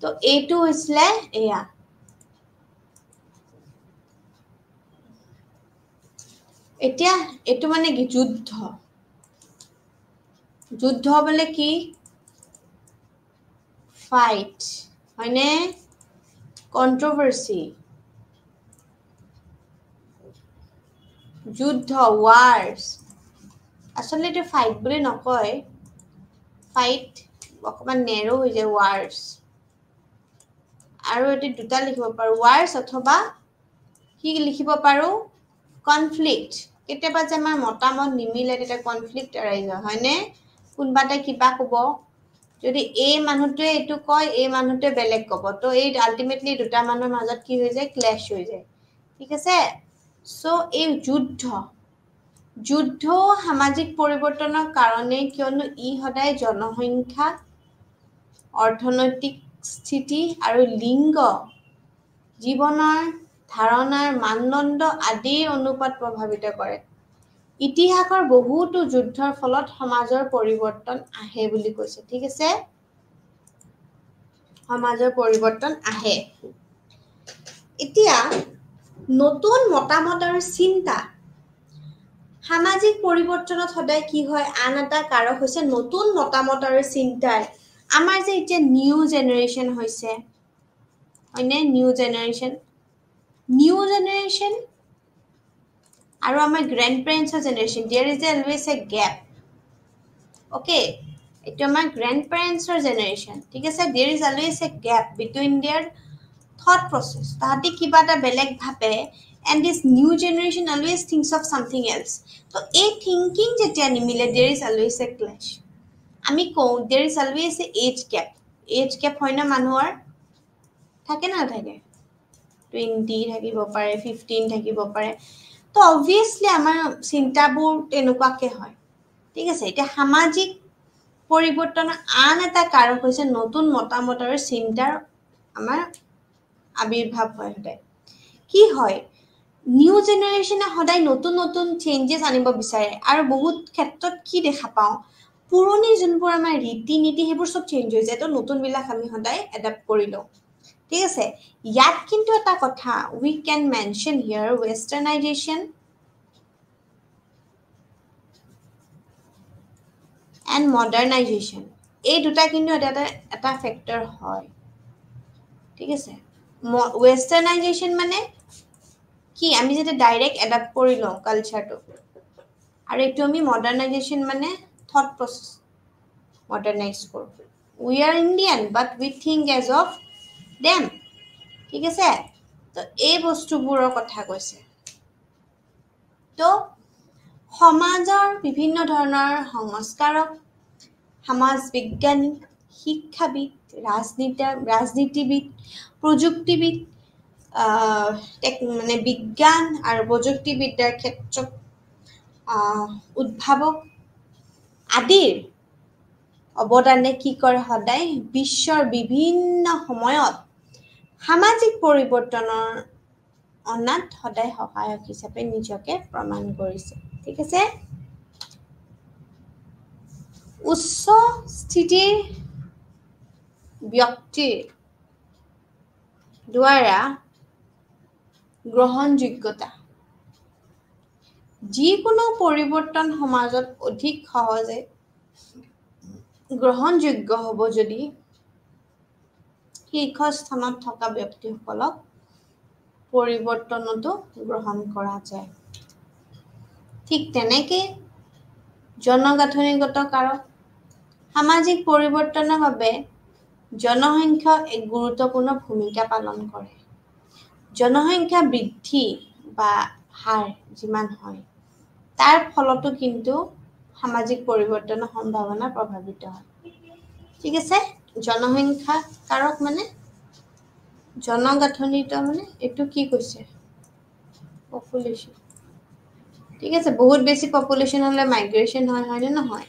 তো এইটো হৈছিলে এয়া এতিয়া এটো মানে কি যুদ্ধ যুদ্ধ বলে কি ফাইট হয়নে কন্ট্রোভার্সি যুদ্ধ ওয়ার্স আসলে এটো ফাইট বলে নকয় ফাইট অকমান নেৰো হৈ যায় ওয়াৰ্স আৰু এটো দুটা লিখিব পাৰো ওয়াৰ্স অথবা কি লিখিব পাৰো কনফ্লিক্ট কেতিয়াবা যে আমাৰ মতামত নিমিলে এটা কনফ্লিক্ট আৰাইজ হয়নে কোনবাটা কিবা কব যদি এই মানুহটোৱে এটো কয় এই মানুহটোৱে বেলেগ কব তো এই আলটিমেটলি দুটা মানুহৰ মাজত কি হৈ যায় ক্ল্যাশ হৈ যায় ঠিক আছে সো এই যুদ্ধ সামাজিক পৰিৱৰ্তনৰ কাৰণে কিয়নো ই সদায় জনসংখ্যা অৰ্থনৈতিক স্থিতি আৰু লিংগ জীৱনৰ ধাৰণাৰ মানদণ্ড আদিৰ অনুপাত প্ৰভাৱিত কৰে ইতিহাসৰ বহুতো যুদ্ধৰ ফলত সমাজৰ পৰিৱৰ্তন আহে বুলি কৈছে ঠিক আছে সমাজৰ পৰিৱৰ্তন আহে এতিয়া নতুন মতামত আৰু চিন্তা সামাজিক পৰিৱৰ্তনত সদায় কি হয় আন এটা কাৰক হৈছে নতুন মতামত আৰু চিন্তাৰ আমাৰ যে এতিয়া নিউ জেনাৰেশন হৈছে হয়নে নিউ জেনাৰেশন আৰু আমাৰ গ্ৰান্ডপেৰেন্টছৰ generation there is always a gap okay এটো আমাৰ গ্ৰান্ডপেৰেন্টছৰ জেনাৰেশন ঠিক আছে there is always a gap between their thought process তাহাতি কিবা এটা বেলেগ ভাবে and this new generation always thinks of something else so a thinking যেতিয়া নিমিলে there is always a clash আমি কও there is always a age gap হয় না মানুহৰ থাকে না থাকে 20 থাকিব পাৰে 15 থাকিব পাৰে তো obviously আমাৰ চিন্তাবোৰ তেনেকুৱাকে হয় ঠিক আছে এটা সামাজিক পৰিৱৰ্তন আন এটা কাৰক হৈছে নতুন মতামত আৰু চিন্তাৰ আমাৰ আবিৰ্ভাৱ হয় কি হয় নিউ জেনাৰেশনে সদায় নতুন নতুন চেঞ্জেস আনিব বিচাৰে আৰু বহুত ক্ষেত্ৰত কি দেখা পাও পুৰণি যোনবোৰ আমাৰ ৰীতি নীতি হেবোৰ সব চেঞ্জ হৈ যায় তো নতুন বিলাক আমি সদায় এডাপ্ট কৰি লও ঠিক আছে ইয়াত কিন্তু এটা কথা we can mention here westernization and modernization এই দুটা কিন্তু এটা ফ্যাক্টর হয় ঠিক আছে westernization মানে কি আমি যেটা ডাইরেক্ট অ্যাডাপ্ট কৰি লও কালচাৰটো আৰু এটো আমি modernization মানে thought process modernize কৰো we are Indian but we think as of them ঠিক আছে তো এই বস্তুবোৰৰ কথা কৈছে তো সমাজৰ বিভিন্ন ধৰণৰ সংস্কাৰক সমাজ বিজ্ঞানী শিক্ষাবিদ ৰাজনীতিবিদ প্ৰযুক্তিবিদ মানে বিজ্ঞান আৰু প্ৰযুক্তিবিদ্যাৰ ক্ষেত্ৰত উদ্ভাৱক আদিৰ অৱদানে কি কৰে সদায় বিশ্বৰ বিভিন্ন সময়ত সামাজিক পৰিৱৰ্তনৰ অনাত সদায় সহায়ক হিচাপে নিজকে প্ৰমাণ কৰিছে ঠিক আছে উচ্চ স্থিতিৰ ব্যক্তিৰ দ্বাৰা গ্ৰহণযোগ্যতা যিকোনো পৰিৱৰ্তন সমাজত অধিক সহজে গ্ৰহণযোগ্য হ'ব যদি শীৰ্ষস্থানত থকা ব্যক্তিসকলক পৰিৱৰ্তনটো গ্ৰহণ কৰা যায় ঠিক তেনেকৈ জনগাঁথনিগত কাৰক সামাজিক পৰিৱৰ্তনৰ বাবে জনসংখ্যা এক গুৰুত্বপূৰ্ণ ভূমিকা পালন কৰে জনসংখ্যা বৃদ্ধি বা হাৰ যিমান হয় তাৰ ফলতো কিন্তু সামাজিক পৰিৱৰ্তনৰ সম্ভাৱনা প্ৰভাৱিত হয় ঠিক আছে জনসংখ্যা কাৰক মানে জনগাঁথনিটো মানে এইটো কি কৈছে পপুলেশ্যন ঠিক আছে বহুত বেছি পপুলেশ্যন হলে মাইগ্ৰেশ্যন হয় নে নহয়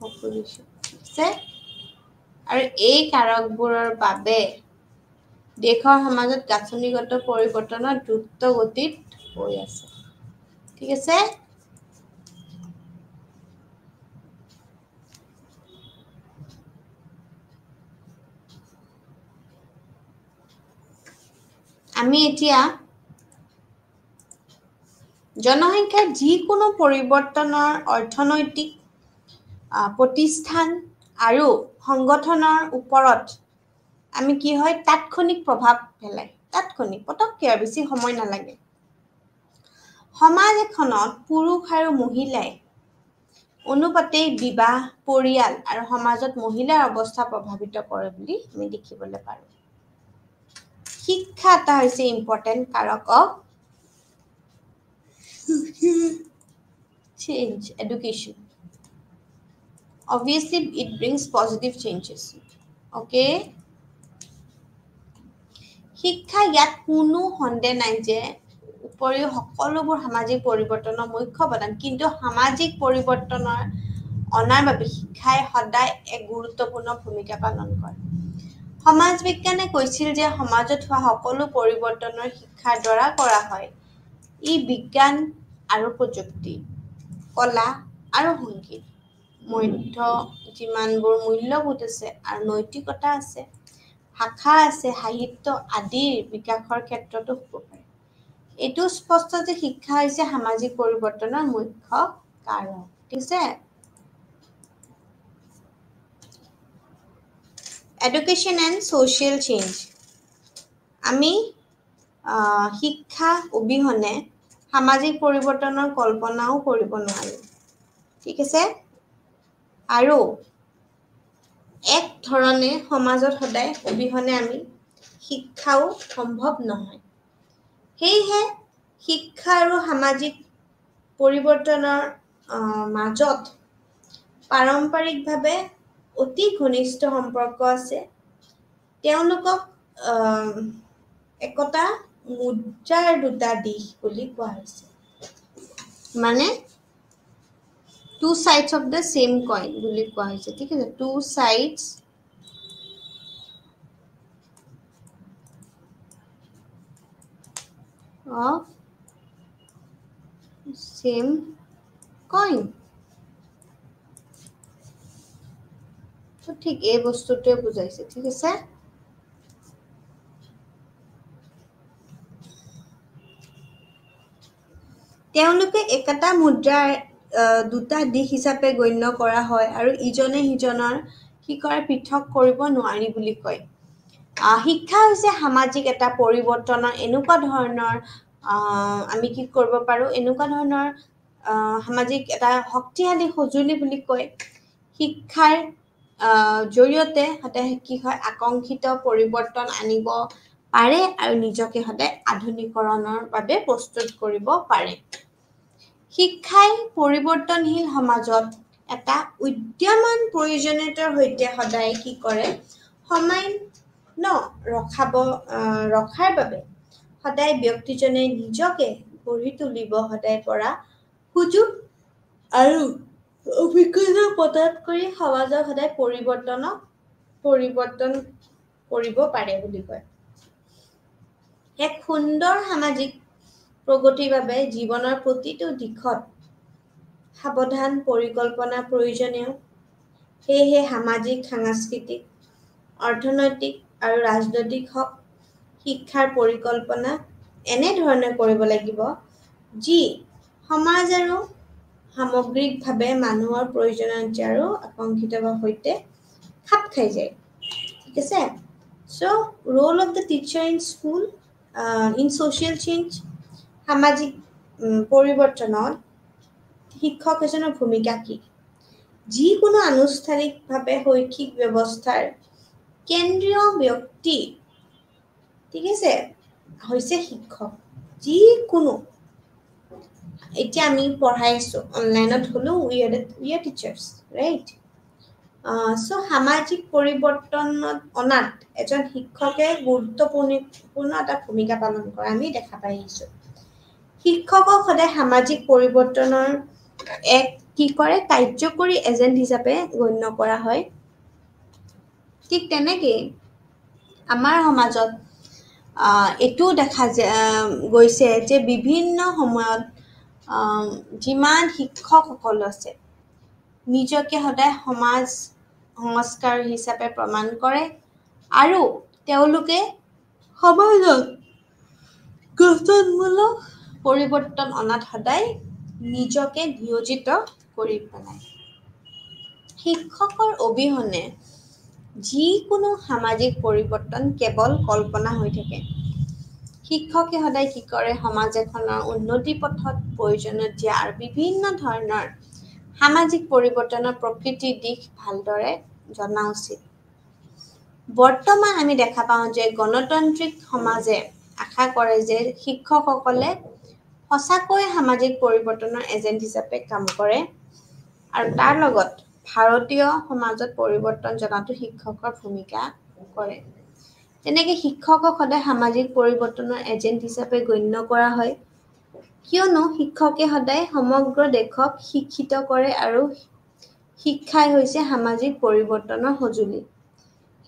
পপুলেশ্যন ঠিক আছে আৰু এই কাৰকবোৰৰ বাবে দেশৰ সমাজত গাঁথনিগত পৰিৱৰ্তনৰ দ্ৰুত গতিত হৈ আছে ঠিক আছে আমি এতিয়া জনসংখ্যাৰ যিকোনো পৰিৱৰ্তনৰ অৰ্থনৈতিক প্ৰতিষ্ঠান আৰু সংগঠনৰ ওপৰত আমি কি হয় তাৎক্ষণিক প্ৰভাৱ পেলাই তাৎক্ষণিক পটককে আৰু বেছি সময় নালাগে সমাজ এখনত পুৰুষ আৰু মহিলাই অনুপাতে বিবাহ পৰিয়াল আৰু সমাজত মহিলাৰ অৱস্থা প্ৰভাৱিত কৰে বুলি আমি দেখিবলৈ পাৰো শিক্ষা এটা হৈছে ইম্পৰ্টেন্ট কাৰক of change education obviously it brings positive changes okay শিক্ষা ইয়াত কোনো সন্দেহ নাই যে উপৰিও সকলোবোৰ সামাজিক পৰিৱৰ্তনৰ মুখ্য প্ৰধান কিন্তু সামাজিক পৰিৱৰ্তনৰ অনাৰ বাবে শিক্ষাই সদায় এক গুৰুত্বপূৰ্ণ ভূমিকা পালন কৰে সমাজ বিজ্ঞানে কৈছিল যে সমাজত হোৱা সকলো পৰিৱৰ্তনৰ শিক্ষাৰ দ্বাৰা কৰা হয় ই বিজ্ঞান আৰু প্ৰযুক্তি কলা আৰু সংগীত মধ্য যিমানবোৰ মূল্যবোধ আছে আৰু নৈতিকতা আছে ভাষা আছে সাহিত্য আদিৰ বিকাশৰ ক্ষেত্ৰতো হ'ব পাৰে এইটো স্পষ্ট যে শিক্ষা হৈছে সামাজিক পৰিৱৰ্তনৰ মুখ্য কাৰক ঠিক আছে education and social change আমি শিক্ষা অবিহনে সামাজিক পৰিৱৰ্তনৰ কল্পনাও কৰিব নোৱাৰো ঠিক আছে আৰু এক ধৰণে সমাজত সদায় অবিহনে আমি শিক্ষাও সম্ভৱ নহয় সেয়েহে শিক্ষা আৰু সামাজিক পৰিৱৰ্তনৰ মাজত পাৰম্পৰিকভাৱে অতি ঘনিষ্ঠ সম্পৰ্ক আছে তেওঁলোকক একতা মুদ্ৰাৰ দুটা দিশ বুলি কোৱা হৈছে মানে two sides of the same coin বুলি কোৱা হৈছে ঠিক আছে two sides of same coin তো ঠিক এই বস্তুটোৱে বুজাইছে ঠিক আছে তেওঁলোকে একেটা মুদ্ৰাৰ দুটা দিশ হিচাপে গণ্য কৰা হয় আৰু ইজনে সিজনৰ কি কৰে পৃথক কৰিব নোৱাৰি বুলি কয় শিক্ষা হৈছে সামাজিক এটা পৰিৱৰ্তনৰ এনেকুৱা ধৰণৰ আমি কি কৰিব পাৰো এনেকুৱা ধৰণৰ সামাজিক এটা শক্তিশালী সঁজুলি বুলি কয় শিক্ষাৰ জৰিয়তে সদায় কি হয় আকাংক্ষিত পৰিৱৰ্তন আনিব পাৰে আৰু নিজকে সদায় আধুনিকৰণৰ বাবে প্ৰস্তুত কৰিব পাৰে শিক্ষাই পৰিৱৰ্তনশীল সমাজত এটা উদ্যমান প্ৰয়োজনীয়তাৰ সৈতে সদায় কি কৰে সমান ৰখাৰ বাবে সদায় ব্যক্তিজনে নিজকে গঢ়ি তুলিব সদায় পৰা সুযোগ আৰু অভিজ্ঞতা প্ৰদান কৰি সমাজক সদায় পৰিৱৰ্তন কৰিব পাৰে বুলি কয় এক সুন্দৰ সামাজিক প্ৰগতিৰ বাবে জীৱনৰ প্ৰতিটো দিশত সাৱধান পৰিকল্পনা প্ৰয়োজনীয় সেয়েহে সামাজিক সাংস্কৃতিক অৰ্থনৈতিক আৰু ৰাজনৈতিক শিক্ষাৰ পৰিকল্পনা এনে ধৰণে কৰিব লাগিব যি সমাজ আৰু সামগ্ৰিকভাৱে মানুহৰ প্ৰয়োজনীয়তা আৰু আকাংক্ষিতৰ সৈতে খাপ খাই যায় ঠিক আছে so role of the teacher in school in social change সামাজিক পৰিৱৰ্তনত শিক্ষক এজনৰ ভূমিকা কি যিকোনো আনুষ্ঠানিকভাৱে শৈক্ষিক ব্যৱস্থাৰ কেন্দ্ৰীয় ব্যক্তি ঠিক আছে হৈছে শিক্ষক যিকোনো এতিয়া আমি পঢ়াই আছো অনলাইনত হলো we are teachers right so সামাজিক পৰিৱৰ্তনত অনাত এজন শিক্ষকে গুৰুত্বপূৰ্ণ এটা ভূমিকা পালন কৰা আমি দেখা পাই আহিছোঁ। শিক্ষকক সদায় সামাজিক পৰিৱৰ্তনৰ এক কি কৰে কাৰ্যকৰী এজেণ্ট হিচাপে গণ্য কৰা হয়। ঠিক তেনেকৈ আমাৰ সমাজত এইটোও দেখা গৈছে যে বিভিন্ন সময়ত যিমান শিক্ষকসকল আছে নিজকে সদায় সমাজ সংস্কাৰ হিচাপে প্ৰমাণ কৰে আৰু তেওঁলোকে সমাজত গঠনমূলক পৰিৱৰ্তন অনাত সদায় নিজকে নিয়োজিত কৰি পেলায়। শিক্ষকৰ অবিহনে যিকোনো সামাজিক পৰিৱৰ্তন কেৱল কল্পনা হৈ থাকে। শিক্ষকে সদায় কি কৰে সমাজ এখনৰ উন্নতি পথত প্ৰয়োজনীয় দিয়া আৰু বিভিন্ন ধৰণৰ সামাজিক পৰিৱৰ্তনৰ প্ৰকৃতিৰ দিশ ভালদৰে জনা উচিত। বৰ্তমান আমি দেখা পাওঁ যে গণতান্ত্ৰিক সমাজে আশা কৰে যে শিক্ষকসকলে সঁচাকৈ সামাজিক পৰিৱৰ্তনৰ এজেণ্ট হিচাপে কাম কৰে আৰু তাৰ লগত ভাৰতীয় সমাজত পৰিৱৰ্তন জনাটো শিক্ষকৰ ভূমিকা কৰে। তেনেকৈ শিক্ষকক সদায় সামাজিক পৰিৱৰ্তনৰ এজেণ্ট হিচাপে গণ্য কৰা হয় কিয়নো শিক্ষকে সদায় সমগ্ৰ দেশক শিক্ষিত কৰে আৰু শিক্ষাই হৈছে সামাজিক পৰিৱৰ্তনৰ সঁজুলি।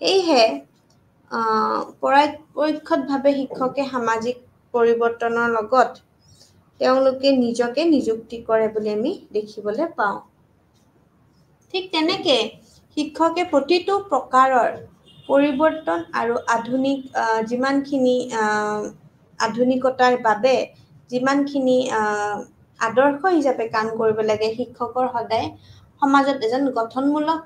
সেয়েহে পৰোক্ষভাৱে শিক্ষকে সামাজিক পৰিৱৰ্তনৰ লগত তেওঁলোকে নিজকে নিযুক্তি কৰে বুলি আমি দেখিবলৈ পাওঁ। ঠিক তেনেকৈ শিক্ষকে প্ৰতিটো প্ৰকাৰৰ পৰিৱৰ্তন আৰু যিমানখিনি আধুনিকতাৰ বাবে যিমানখিনি আদৰ্শ হিচাপে কাম কৰিব লাগে শিক্ষকৰ সদায় সমাজত এজন গঠনমূলক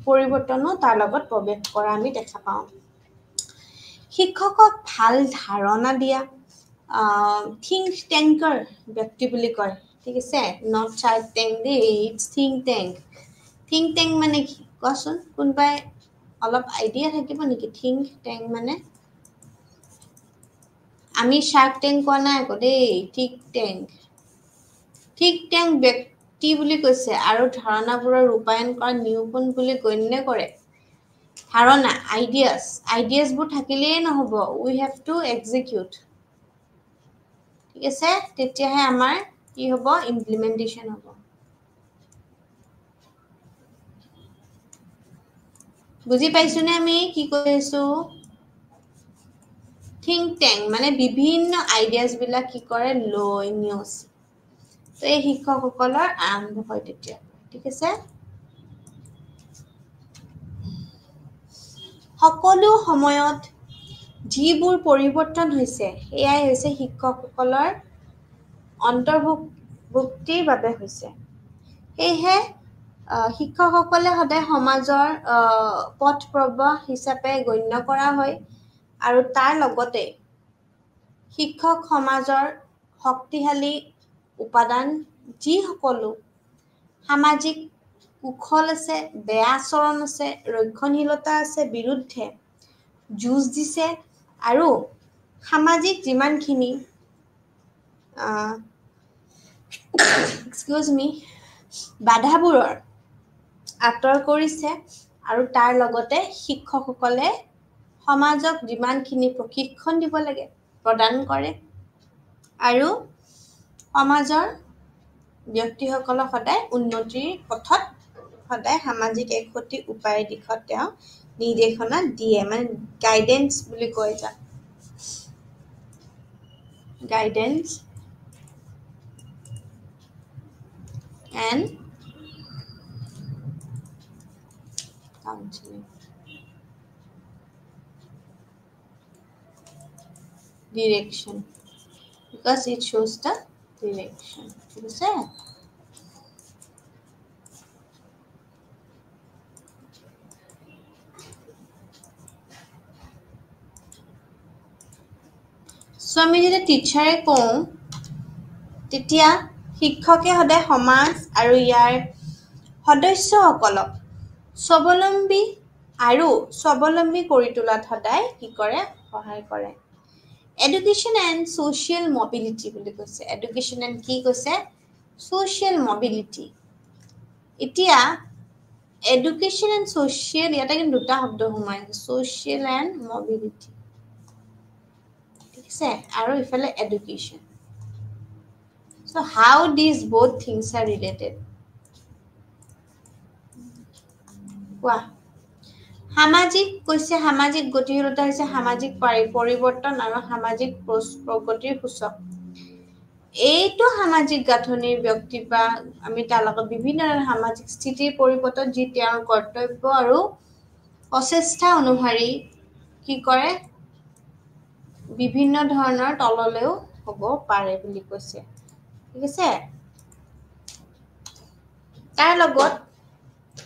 পৰিৱৰ্তনো তাৰ লগত প্ৰৱেশ কৰা আমি দেখা পাওঁ। শিক্ষকক ভাল ধাৰণা দিয়া থিংক টেংকাৰ ব্যক্তি বুলি কয়। ঠিক আছে, নট চাৰ্ক টেংক দেই, it's think tank. Think tank মানে কি কোৱাচোন, কোনোবাই অলপ আইডিয়া থাকিব নেকি? থিংক টেংক মানে আমি শাৰ্ক টেংক কোৱা নাই আকৌ দেই, থিংক টেংক। থিংক টেংক ব্যক্তি বুলি কৈছে আৰু ধাৰণাবোৰৰ ৰূপায়ণ কৰা নিৰূপণ বুলি গণ্য কৰে। ধাৰণা আইডিয়াছবোৰ থাকিলেই নহ'ব, উই হেভ টু এক্সিকিউট। ঠিক আছে, তেতিয়াহে আমাৰ কি হ'ব ইমপ্লিমেণ্টেশ্যন হ'ব। বুজি পাইছোনে আমি কি কৈ আছো? থিংক টেংক মানে বিভিন্ন আইডিয়াছবিলাক কি কৰে লৈ নিয়চে। তো এই শিক্ষকসকলৰ আৰম্ভ হয় তেতিয়া। ঠিক আছে, সকলো সময়ত যিবোৰ পৰিৱৰ্তন হৈছে সেয়াই হৈছে শিক্ষকসকলৰ অন্তৰ্ভুক্তিৰ বাবে হৈছে। সেয়েহে শিক্ষকসকলে সদায় সমাজৰ পথ প্ৰবাহ হিচাপে গণ্য কৰা হয় আৰু তাৰ লগতে শিক্ষক সমাজৰ শক্তিশালী উপাদান যিসকলো সামাজিক কুশল আছে, বেয়া আচৰণ আছে, ৰক্ষণশীলতা আছে বিৰুদ্ধে যুঁজ দিছে আৰু সামাজিক যিমানখিনি বাধাবোৰৰ আঁতৰ কৰিছে আৰু তাৰ লগতে শিক্ষকসকলে সমাজক যিমানখিনি প্ৰশিক্ষণ দিব লাগে প্ৰদান কৰে আৰু সমাজৰ ব্যক্তিসকলক সদায় উন্নতিৰ পথত সদায় সামাজিক এক সঠিক উপায়ৰ দিশত তেওঁ নিৰ্দেশনা দিয়ে, মানে গাইডেন্স বুলি কয় যাক। Guidance and counseling. Direction, because it shows the direction. ঠিক আছে, সো আমি যেতিয়া টিচাৰে কওঁ তেতিয়া শিক্ষকে সদায় সমাজ আৰু ইয়াৰ সদস্যসকলক স্বাৱলম্বী কৰি তোলাত সদায় কি কৰে সহায় কৰে। এডুকেশ্যন এণ্ড ছ'চিয়েল মবিলিটি বুলি কৈছে। এডুকেশ্যন এণ্ড কি কৈছে ছ'চিয়েল মবিলিটি। এতিয়া এডুকেশ্যন এণ্ড ছ'চিয়েল, ইয়াতে কিন্তু দুটা শব্দ সোমাই আছে, ছ'চিয়েল এণ্ড মবিলিটি, ঠিক আছে, আৰু ইফালে education. So how these both things are related? কোৱা। সামাজিক কৈছে, সামাজিক গতিশীলতা হৈছে সামাজিক পৰিৱৰ্তন আৰু সামাজিক প্ৰগতিৰ সূচক। এইটো সামাজিক গাঁথনিৰ ব্যক্তি বা আমি তাৰ লগত বিভিন্ন সামাজিক স্থিতিৰ পৰিৱৰ্তন যি তেওঁৰ কৰ্তব্য আৰু প্ৰচেষ্টা অনুসৰি কি কৰে বিভিন্ন ধৰণৰ তললৈও হ'ব পাৰে বুলি কৈছে, ঠিক আছে। তাৰ লগত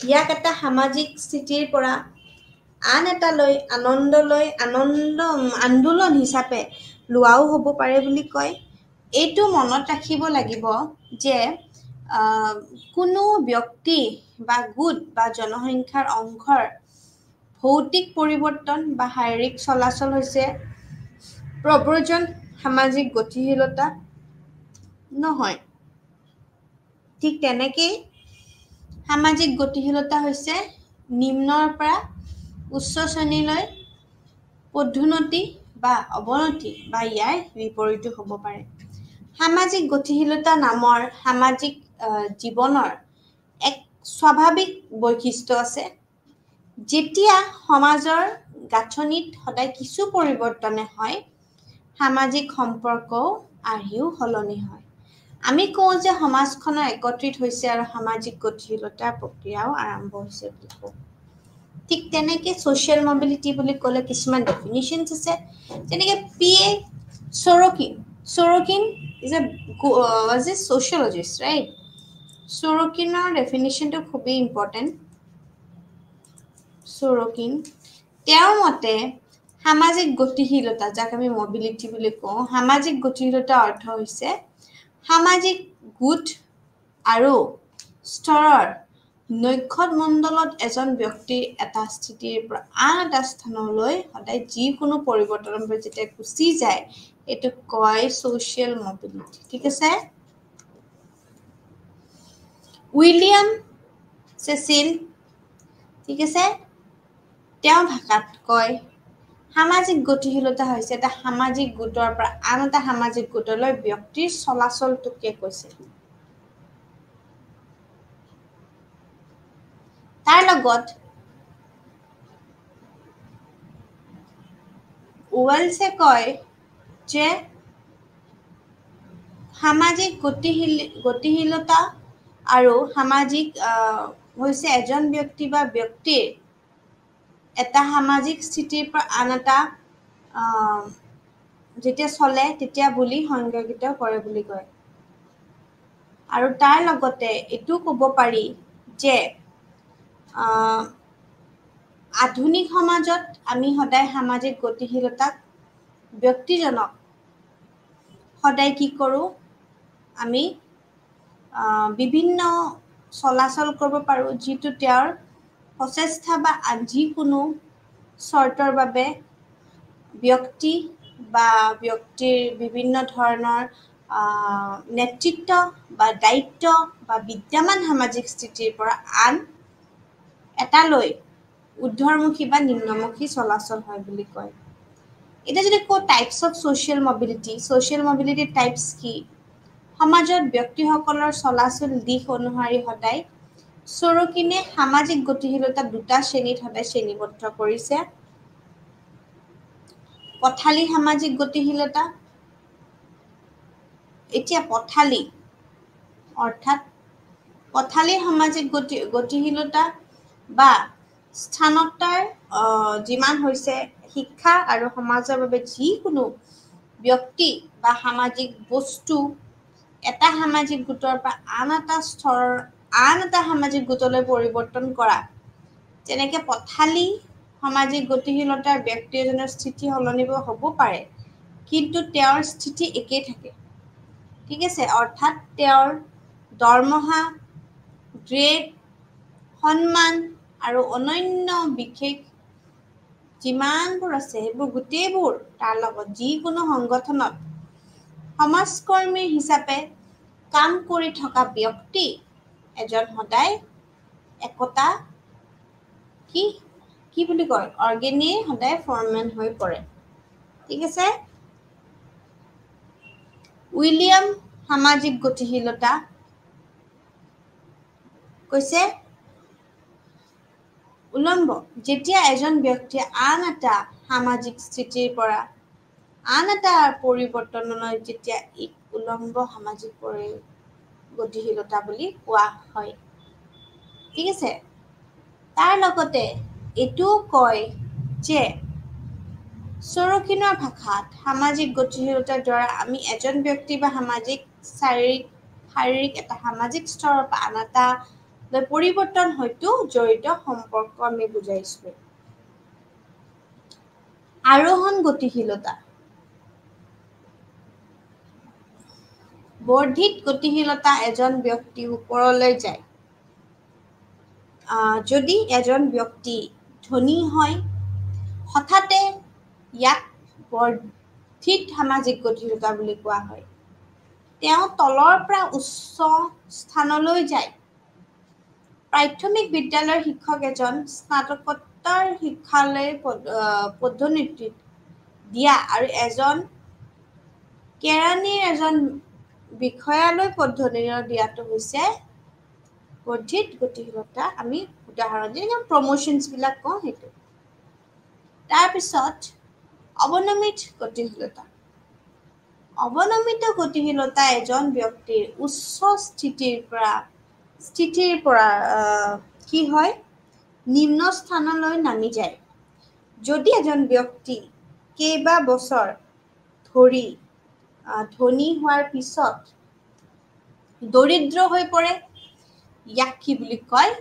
ইয়াক এটা সামাজিক স্থিতিৰ পৰা আন এটালৈ আন্দোলন হিচাপে লোৱাও হ'ব পাৰে বুলি কয়। এইটো মনত ৰাখিব লাগিব যে কোনো ব্যক্তি বা গোট বা জনসংখ্যাৰ অংশৰ ভৌতিক পৰিৱৰ্তন বা শাৰীৰিক চলাচল হৈছে প্ৰব্ৰজন সামাজিক গতিশীলতা নহয়। ঠিক তেনেকেই সামাজিক গতিশীলতা হৈছে নিম্নৰ পৰা উচ্চ শ্ৰেণীলৈ পদোন্নতি বা অৱনতি বা ইয়াৰ বিপৰীতো হ'ব পাৰে। সামাজিক গতিশীলতা নামৰ সামাজিক জীৱনৰ এক স্বাভাৱিক বৈশিষ্ট্য আছে। যেতিয়া সমাজৰ গাঁথনিত সদায় কিছু পৰিৱৰ্তনে হয়, সামাজিক সম্পৰ্কও আহিও সলনি হয়। আমি কওঁ যে সমাজখনৰ একত্ৰিত হৈছে আৰু সামাজিক গতিশীলতাৰ প্ৰক্ৰিয়াও আৰম্ভ হৈছে বুলি কওঁ। ঠিক তেনেকে ছ'চিয়েল মবিলিটি বুলি ক'লে কিছুমান ডেফিনিশ্যনছ আছে, যেনেকে P.A. Sorokin is a sociologist, right? Sorokinৰ ডেফিনিশ্যনটো খুবেই ইম্পৰ্টেণ্ট। Sorokin তেওঁৰ মতে সামাজিক গতিশীলতা, যাক আমি মবিলিটি বুলি কওঁ, সামাজিক গতিশীলতাৰ অৰ্থ হৈছে সামাজিক গোট আৰু স্তৰৰ নৈখত মণ্ডলত এজন ব্যক্তিৰ এটা স্থিতিৰ পৰা আন এটা স্থানলৈ সদায় যিকোনো পৰিৱৰ্তনৰ পৰা যেতিয়া গুচি যায়, এইটো কয় ছ'চিয়েল মবিলিটি, ঠিক আছে। উইলিয়াম চেচিল, ঠিক আছে, তেওঁ ভাষাত কয় সামাজিক গতিশীলতা হৈছে এটা সামাজিক গোটৰ পৰা আন এটা সামাজিক গোটলৈ ব্যক্তিৰ চলাচলটোকে কৈছে। তাৰ লগত ওৱেলছে কয় যে সামাজিক গতিশীলতা আৰু সামাজিক হৈছে এজন ব্যক্তি বা ব্যক্তিৰ এটা সামাজিক স্থিতিৰ পৰা আন এটা যেতিয়া চলে তেতিয়া বুলি সংজ্ঞায়িত কৰে বুলি কয়। আৰু তাৰ লগতে এইটো ক'ব পাৰি যে আধুনিক সমাজত আমি সদায় সামাজিক গতিশীলতাক ব্যক্তিজনক সদায় কি কৰোঁ, আমি বিভিন্ন চলাচল কৰিব পাৰোঁ, যিটো তেওঁৰ প্ৰচেষ্টা বা যিকোনো চৰ্তৰ বাবে ব্যক্তি বা ব্যক্তিৰ বিভিন্ন ধৰণৰ নেতৃত্ব বা দায়িত্ব বা বিদ্যমান সামাজিক স্থিতিৰ পৰা আন এটালৈ ঊৰ্ধ্বমুখী বা নিম্নমুখী চলাচল হয় বুলি কয়। এতিয়া যদি কওঁ টাইপছ অফ ছ'চিয়েল মবিলিটিৰ টাইপছ কি? সমাজত ব্যক্তিসকলৰ চলাচল দিশ অনুসৰি সদায় সৰকিনে সামাজিক গতিশীলতা দুটা শ্ৰেণীত সদায় শ্ৰেণীবদ্ধ কৰিছে। পথালি সামাজিক গতিশীলতা, এতিয়া পথালি অৰ্থাৎ পথালি সামাজিক গতিশীলতা বা স্থানত্তৰ যিমান হৈছে শিক্ষা আৰু সমাজৰ বাবে যিকোনো ব্যক্তি বা সামাজিক বস্তু এটা সামাজিক গোটৰ পৰা আন এটা সামাজিক গোটলৈ পৰিৱৰ্তন কৰা। যেনেকে পথালি সামাজিক গতিশীলতাৰ ব্যক্তি এজনৰ স্থিতি সলনি হ'ব পাৰে, কিন্তু তেওঁৰ স্থিতি একেই থাকে, ঠিক আছে। অৰ্থাৎ তেওঁৰ দৰমহা, গ্ৰেড, সন্মান আৰু অনন্য বিশেষ যিমানবোৰ আছে সেইবোৰ গোটেইবোৰ তাৰ লগত যিকোনো সংগঠনত সমাজকৰ্মী হিচাপে কাম কৰি থকা ব্যক্তি এজন সদায় একতা কি বুলি কয় অৰ্গেনে সদায় ফৰমেন হৈ পৰে ঠিক আছে উইলিয়াম সামাজিক গতিশীলতা কৈছে উলম্ব যেতিয়া এজন ব্যক্তিয়ে আন এটা সামাজিক স্থিতিৰ পৰা আন এটা পৰিৱৰ্তনলৈ যেতিয়া ই উলম্ব সামাজিক গতিশীলতা বুলি কোৱা হয় ঠিক আছে তাৰ লগতে এইটো কয় যে সৰকিনৰ ভাষাত সামাজিক গতিশীলতাৰ দ্বাৰা আমি এজন ব্যক্তি বা সামাজিক শাৰীৰিক এটা সামাজিক স্তৰৰ পৰা আন এটা পৰিৱৰ্তন হয়তো জড়িত সম্পৰ্ক আমি বুজাইছো আৰোহণ গতিশীলতা বৰ্ধিত গতিশীলতা এজন ব্যক্তি ওপৰলৈ যায় যদি এজন ব্যক্তি ধনী হয় হঠাতে ইয়াক বৰ্ধিত সামাজিক গতিশীলতা বুলি কোৱা হয় তেওঁ তলৰ পৰা উচ্চ স্থানলৈ যায় প্ৰাথমিক বিদ্যালয়ৰ শিক্ষক এজন স্নাতকোত্তৰ শিক্ষালৈ পদোন্নতি দিয়া আৰু এজন কেৰাণীৰ এজন বিষয়ালৈ পদোন্নতি দিয়াটো হৈছে বৰ্ধিত গতিশীলতা আমি উদাহৰণ যেনেকৈ প্ৰমোশনছ বিলাক কওঁ সেইটো তাৰপিছত অৱনমিত গতিশীলতা এজন ব্যক্তিৰ উচ্চ স্থিতিৰ পৰা কি হয় নিম্ন স্থানলৈ নামি যায় যদি এজন ব্যক্তি কেইবা বছৰ ধৰি ধনী হোৱাৰ পিছত দৰিদ্ৰ হৈ পৰে ইয়াক কি বুলি কয়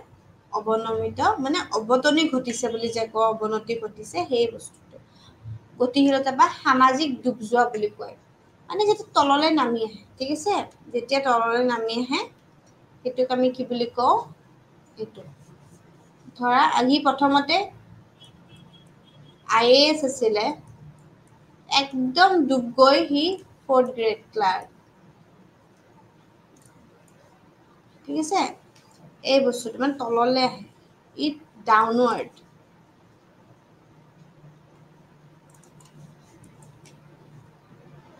অৱনমিত মানে অৱতনি ঘটিছে বুলি যে কয় অৱনতি ঘটিছে সেই বস্তুটো গতিশীলতা বা সামাজিক ডুব যোৱা বুলি কয় মানে যেতিয়া তললৈ নামি আহে ঠিক আছে যেতিয়া তললৈ নামি আহে সেইটোক আমি কি বুলি কওঁ এইটো ধৰা আজি প্ৰথমতে IAS আছিলে একদম ডুব গৈ সি 4th গ্ৰেড ক্লাৰ্ক ঠিক আছে এই বস্তুটো মানে তললৈ আহে ইট ডাউনৱাৰ্ড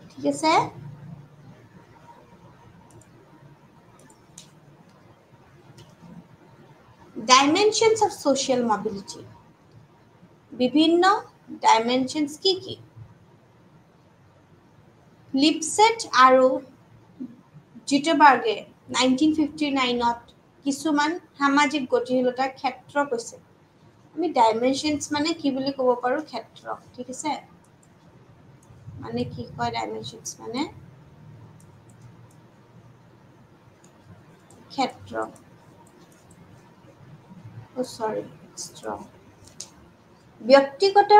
ঠিক আছে ডাইমেনশনস অফ সোশ্যাল মোবিলিটি বিভিন্ন ডাইমেনশনস কি লিপছেট আৰু জিটবাৰ্গে 1959ত কিছুমান সামাজিক গতিশীলতাৰ ক্ষেত্ৰ কৈছে আমি ডাইমেনশনস মানে কি বুলি ক'ব পাৰো ক্ষেত্ৰ ঠিক আছে মানে কি কয় ডাইমেনশনস মানে ক্ষেত্ৰ ব্যক্তিগত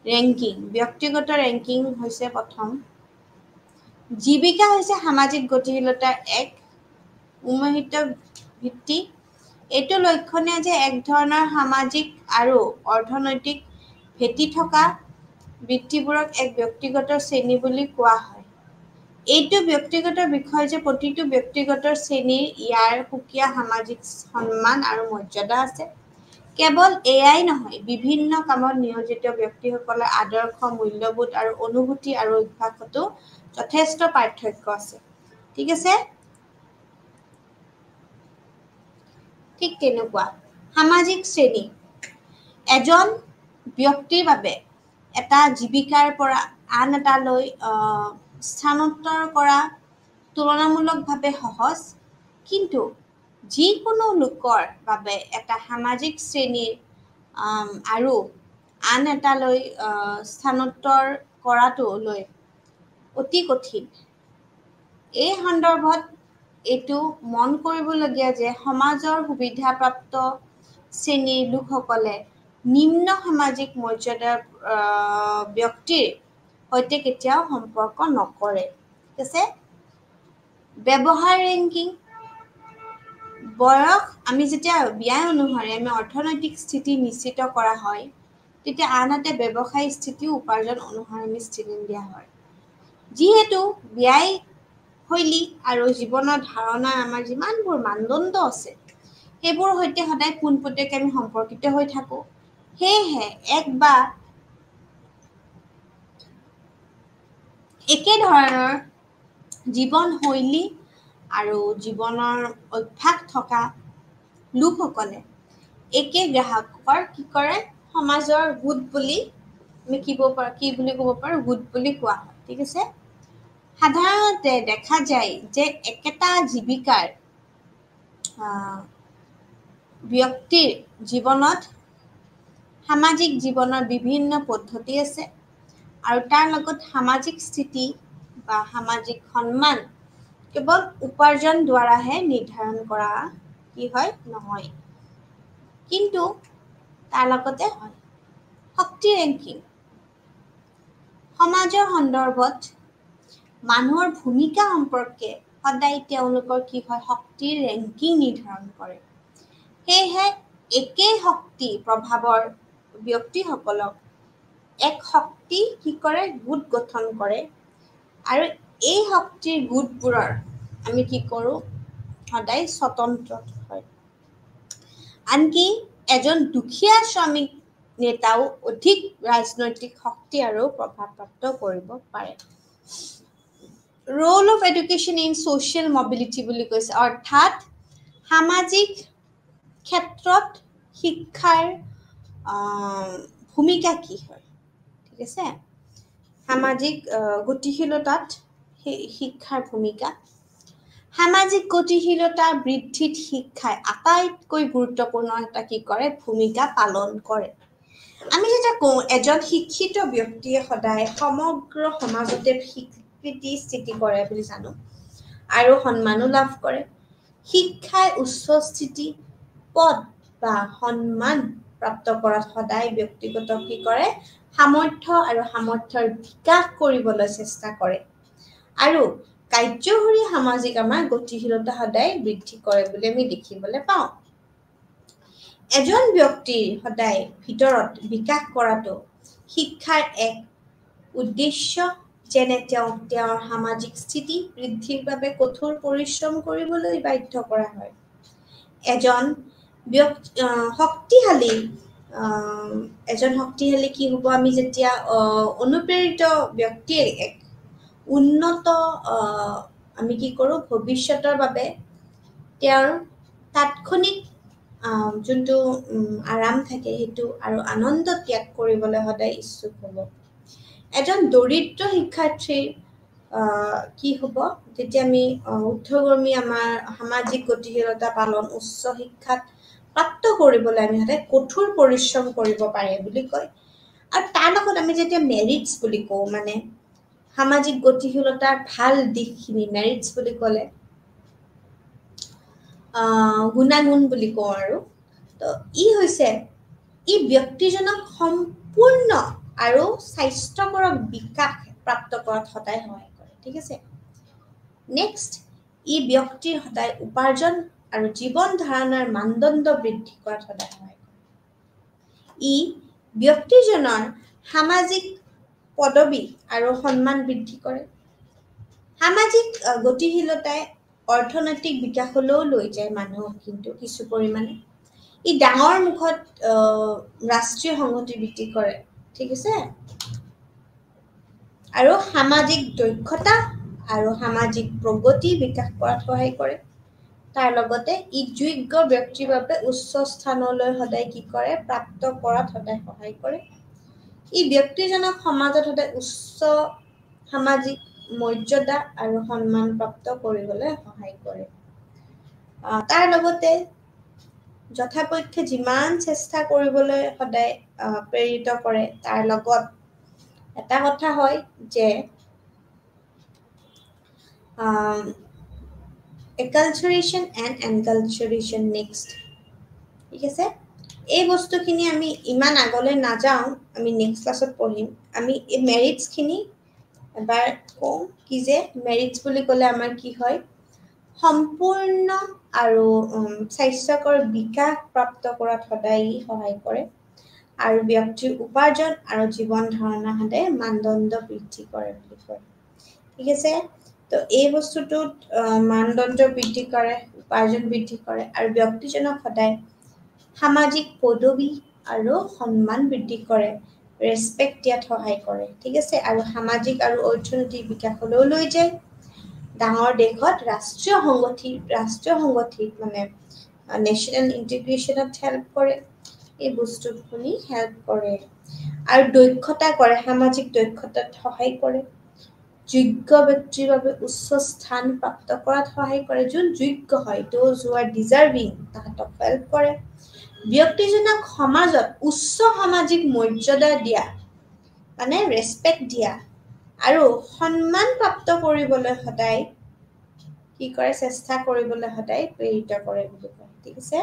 ৰেংকিং ব্যক্তিগত ৰেংকিং হৈছে প্ৰথম জীৱিকা হৈছে সামাজিক গতিশীলতাৰ এক উন্মোহিত ভিত্তি এইটো লক্ষণীয় যে এক ধৰণৰ সামাজিক আৰু অৰ্থনৈতিক ভেটি থকা বৃত্তিবোৰক এক ব্যক্তিগত শ্ৰেণী বুলি কোৱা হয় এইটো ব্যক্তিগত বিষয় যে প্ৰতিটো ব্যক্তিগত শ্ৰেণীৰ ইয়াৰ সুকীয়া সামাজিক সন্মান আৰু মৰ্যাদা আছে কেৱল এয়াই নহয় বিভিন্ন কামত নিয়োজিত ব্যক্তিসকলৰ আদৰ্শ মূল্যবোধ আৰু অনুভূতি আৰু অভ্যাসতো যথেষ্ট পাৰ্থক্য আছে ঠিক আছে ঠিক তেনেকুৱা সামাজিক শ্ৰেণী এজন ব্যক্তিৰ বাবে এটা জীৱিকাৰ পৰা আন এটালৈ স্থানান্তৰ কৰা তুলনামূলকভাৱে সহজ কিন্তু যিকোনো লোকৰ বাবে এটা সামাজিক শ্ৰেণীৰ আৰু আন এটালৈ স্থানান্তৰ কৰাটো লৈ অতি কঠিন এই সন্দৰ্ভত এইটো মন কৰিবলগীয়া যে সমাজৰ সুবিধাপ্ৰাপ্ত শ্ৰেণীৰ লোকসকলে নিম্ন সামাজিক মৰ্যাদাৰ ব্যক্তিৰ সৈতে কেতিয়াও সম্পৰ্ক নকৰে ঠিক আছে ব্যৱহাৰ ৰেংকিং বয়স আমি যেতিয়া ব্যয় অনুসাৰে আমি অৰ্থনৈতিক স্থিতি নিশ্চিত কৰা হয় তেতিয়া আনহাতে ব্যৱসায়ী স্থিতি উপাৰ্জন অনুসাৰে আমি স্থিতি দিয়া হয় যিহেতু ব্যয় শৈলী আৰু জীৱনৰ ধাৰণা আমাৰ যিমানবোৰ মানদণ্ড আছে সেইবোৰ সৈতে সদায় পোনপটীয়াকৈ আমি সম্পৰ্কিত হৈ থাকো। সেয়েহে এক বা একে ধৰণৰ জীৱনশৈলী আৰু জীৱনৰ অভ্যাস থকা লোকসকলে একে গ্ৰাহকৰ কি কৰে সমাজৰ গোট বুলি আমি কি বুলি ক'ব পাৰো গোট বুলি কোৱা হয়। ঠিক আছে। সাধাৰণতে দেখা যায় যে একেটা জীৱিকাৰ ব্যক্তিৰ জীৱনত সামাজিক জীৱনৰ বিভিন্ন পদ্ধতি আছে আৰু তাৰ লগত সামাজিক স্থিতি বা সামাজিক সন্মান কেৱল উপাৰ্জন দ্বাৰাহে নিৰ্ধাৰণ কৰা কি হয় নহয়, কিন্তু তাৰ লগতে হয় শক্তি ৰেংকিং। সমাজৰ সন্দৰ্ভত মানুহৰ ভূমিকা সম্পৰ্কে সদায় তেওঁলোকৰ কি হয় শক্তিৰ ৰেংকিং নিৰ্ধাৰণ কৰে। সেয়েহে একেই শক্তি প্ৰভাৱৰ ব্যক্তিসকলক এক শক্তি কি কৰে গোট গঠন কৰে আৰু এই শক্তিৰ গোটবোৰৰ আমি কি কৰোঁ সদায় স্বতন্ত্ৰ হয়। আনকি এজন দুখীয়া শ্ৰমিক নেতাও অধিক ৰাজনৈতিক শক্তি আৰু প্ৰভাৱপ্ৰাপ্ত কৰিব পাৰে। Roll of education in social mobility বুলি কৈছে, অৰ্থাৎ সামাজিক ক্ষেত্ৰত শিক্ষাৰ ভূমিকা কি হয়। ঠিক আছে। সামাজিক গতিশীলতাত শিক্ষাৰ ভূমিকা। সামাজিক গতিশীলতা বৃদ্ধিত শিক্ষাই আটাইতকৈ গুৰুত্বপূৰ্ণ এটা কি কৰে ভূমিকা পালন কৰে। আমি যেতিয়া কওঁ এজন শিক্ষিত ব্যক্তিয়ে সদায় সমগ্ৰ সমাজতে স্বীকৃতি স্থিতি কৰে বুলি জানো আৰু সন্মানো লাভ কৰে। শিক্ষাই উচ্চ স্থিতি পদ বা সন্মান প্ৰাপ্ত কৰাত সদায় ব্যক্তিগত কি কৰে সামৰ্থ্য আৰু সামৰ্থ্যৰ বিকাশ কৰিবলৈ চেষ্টা কৰে আৰু কাৰ্যকৰী সামাজিক আমাৰ গতিশীলতা সদায় বৃদ্ধি কৰে বুলি আমি দেখিবলৈ পাওঁ। এজন ব্যক্তিৰ সদায় ভিতৰত বিকাশ কৰাটো শিক্ষাৰ এক উদ্দেশ্য, যেনে তেওঁৰ সামাজিক স্থিতি বৃদ্ধিৰ বাবে কঠোৰ পৰিশ্ৰম কৰিবলৈ বাধ্য কৰা হয়। এজন শক্তিশালী কি হ'ব আমি যেতিয়া অনুপ্ৰেৰিত ব্যক্তিৰ এক উন্নত আমি কি কৰোঁ ভৱিষ্যতৰ বাবে তেওঁৰ তাৎক্ষণিক যোনটো আৰাম থাকে সেইটো আৰু আনন্দ ত্যাগ কৰিবলৈ সদায় ইচ্ছুক হ'ব। এজন দৰিদ্ৰ শিক্ষাৰ্থীৰ কি হ'ব যেতিয়া আমি ঊৰ্ধ্বগামী আমাৰ সামাজিক গতিশীলতা পালন উচ্চ শিক্ষাত প্ৰাপ্ত কৰিবলৈ আমি সদায় কঠোৰ পৰিশ্ৰম কৰিব পাৰে বুলি কয়। আৰু তাৰ লগত আমি যেতিয়া মেৰিটছ বুলি কওঁ মানে সামাজিক গতিশীলতাৰ ভাল দিশখিনি মেৰিটছ বুলি ক'লে গুণাগুণ বুলি কওঁ আৰু তো ই ব্যক্তিজনক সম্পূৰ্ণ আৰু স্বাস্থ্যকৰ বিকাশ প্ৰাপ্ত কৰাত সদায় সহায় কৰে। ঠিক আছে। নেক্সট ই ব্যক্তিৰ সদায় উপাৰ্জন আৰু জীৱন ধাৰণৰ মানদণ্ড বৃদ্ধি কৰাত সদায় সহায় কৰে। ই ব্যক্তিজনৰ সামাজিক পদবী আৰু সন্মান বৃদ্ধি কৰে। সামাজিক গতিশীলতাই অৰ্থনৈতিক বিকাশলৈও লৈ যায় মানুহক কিন্তু কিছু পৰিমাণে। ই ডাঙৰ মুখত ৰাষ্ট্ৰীয় সংহতি বৃদ্ধি কৰে। ঠিক আছে। আৰু সামাজিক দক্ষতা আৰু সামাজিক প্ৰগতি বিকাশ কৰাত সহায় কৰে। তাৰ লগতে ই যোগ্য ব্যক্তিৰ বাবে উচ্চ স্থানলৈ সদায় কি কৰে প্ৰাপ্ত কৰাত সদায় সহায় কৰে। ই ব্যক্তিজনক সমাজত সদায় উচ্চ সামাজিক মৰ্যাদা আৰু সন্মান প্ৰাপ্ত কৰিবলৈ সহায় কৰে। তাৰ লগতে যথাপক্ষে যিমান চেষ্টা কৰিবলৈ সদায় প্ৰেৰিত কৰে। তাৰ লগত এটা কথা হয় যে একালচাৰেশ্যন এণ্ড এনকালচাৰেশ্যন নেক্সট। ঠিক আছে। এই বস্তুখিনি আমি ইমান আগলৈ নাযাওঁ, আমি নেক্সট ক্লাছত পঢ়িম। আমি এই মেৰিটছখিনি এবাৰ কওঁ কি যে মেৰিটছ বুলি ক'লে আমাৰ কি হয় সম্পূৰ্ণ আৰু স্বাস্থ্যকৰ বিকাশ প্ৰাপ্ত কৰাত সদায় সহায় কৰে আৰু ব্যক্তিৰ উপাৰ্জন আৰু জীৱন ধাৰণা সদায় মানদণ্ড বৃদ্ধি কৰে বুলি কয়। ঠিক আছে। তো এই বস্তুটোত মানদণ্ড বৃদ্ধি কৰে উপাৰ্জন বৃদ্ধি কৰে আৰু ব্যক্তিজনক সদায় সামাজিক পদবী আৰু সন্মান বৃদ্ধি কৰে ৰেসপেক্ট দিয়াত সহায় কৰে ঠিক আছে আৰু সামাজিক আৰু অৰ্থনৈতিক বিকাশলৈ লৈ যায় ডাঙৰ দেশত ৰাষ্ট্ৰীয় সংগঠি মানে নেশনাল ইন্টিগ্ৰেশনত হেল্প কৰে এই বস্তুখিনি হেল্প কৰে আৰু দক্ষতা কৰে সামাজিক দক্ষতাত সহায় কৰে যোগ্য ব্যক্তিৰ বাবে উচ্চ স্থান প্ৰাপ্ত কৰাত সহায় কৰে যোন যোগ্য হয় those who are deserving তাহাঁতক হেল্প কৰে ব্যক্তিজনক সমাজত উচ্চ সামাজিক মৰ্যাদা দিয়া মানে ৰেসপেক্ট দিয়া আৰু সন্মান প্ৰাপ্ত কৰিবলৈ সদায় কি কৰে চেষ্টা কৰিবলৈ সদায় প্ৰেৰিত কৰে বুলি কয় ঠিক আছে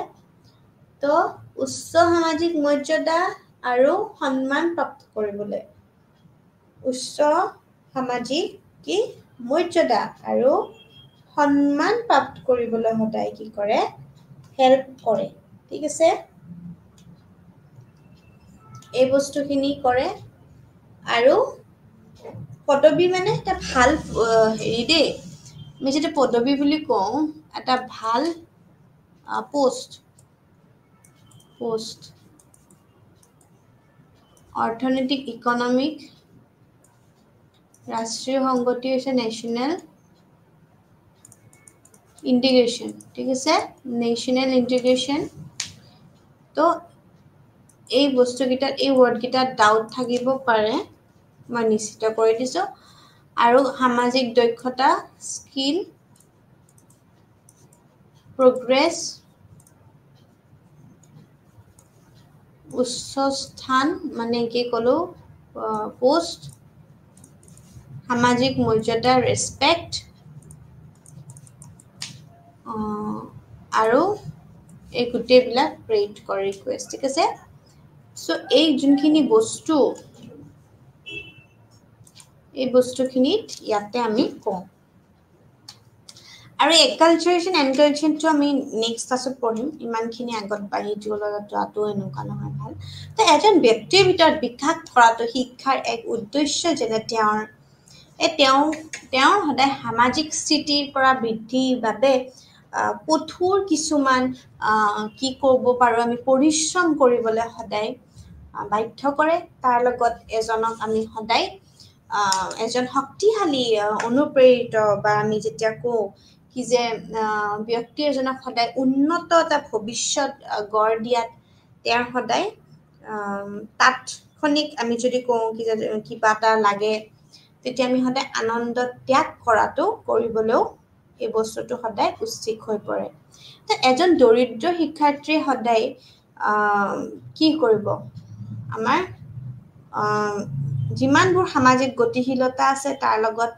তো উচ্চ সামাজিক মৰ্যাদা আৰু সন্মান প্ৰাপ্ত কৰিবলৈ উচ্চ সামাজিক কি মৰ্যাদা আৰু সন্মান প্ৰাপ্ত কৰিবলৈ সদায় কি কৰে হেল্প কৰে ঠিক আছে এই বস্তুখিনি কৰে আৰু পদবী মানে এটা ভাল হেৰি দে আমি যেটা পদবী বুলি কওঁ এটা ভাল পোষ্ট অৰ্থনৈতিক ইকনমিক ৰাষ্ট্ৰীয় সংগঠি হৈছে নেশনাল ইন্টিগ্ৰেশন ঠিক আছে নেশনাল ইন্টিগ্ৰেশন তো এই বস্তুকেইটাত এই ওয়াৰ্ডকেইটাত ডাউট থাকিব পাৰে মই নিশ্চিত কৰি দিছো আৰু সামাজিক দক্ষতা স্কিল progress উচ্চ স্থান মানে কি কলো পোষ্ট সামাজিক মৰ্যাদা ৰেসপেক্ট আৰু এই গুটেবিলাক ৰেট কৰে ৰিকুৱেষ্ট ঠিক আছে সো এই যোনখিনি বস্তু এই বস্তুখিনিত ইয়াতে আমি কওঁ আৰু একালচাৰেশন এনকালচাৰটো আমি নেক্সট ক্লাছত পঢ়িম ইমানখিনি আগত বাঢ়ি যোৱাটো এনেকুৱা নহয় ভাল তো এজন ব্যক্তিৰ ভিতৰত বিকাশ কৰাটো শিক্ষাৰ এক উদ্দেশ্য যেনে তেওঁৰ সদায় সামাজিক স্থিতিৰ পৰা বৃদ্ধিৰ বাবে কঠোৰ কিছুমান কি কৰিব পাৰো আমি পৰিশ্ৰম কৰিবলৈ সদায় বাধ্য কৰে তাৰ লগত এজনক আমি সদায় এজন শক্তিশালী অনুপ্ৰেৰিত বা আমি যেতিয়া কওঁ কি যে ব্যক্তি এজনক সদায় উন্নত এটা ভৱিষ্যত গঢ় দিয়াত তেওঁৰ সদায় তাৎক্ষণিক আমি যদি কওঁ কি যে কিবা এটা লাগে তেতিয়া আমি সদায় আনন্দ ত্যাগ কৰাটো কৰিবলৈও এই বস্তুটো সদায় উচিত হৈ পৰে তো এজন দৰিদ্ৰ শিক্ষাৰ্থী সদায় কি কৰিব আমাৰ যিমানবোৰ সামাজিক গতিশীলতা আছে তাৰ লগত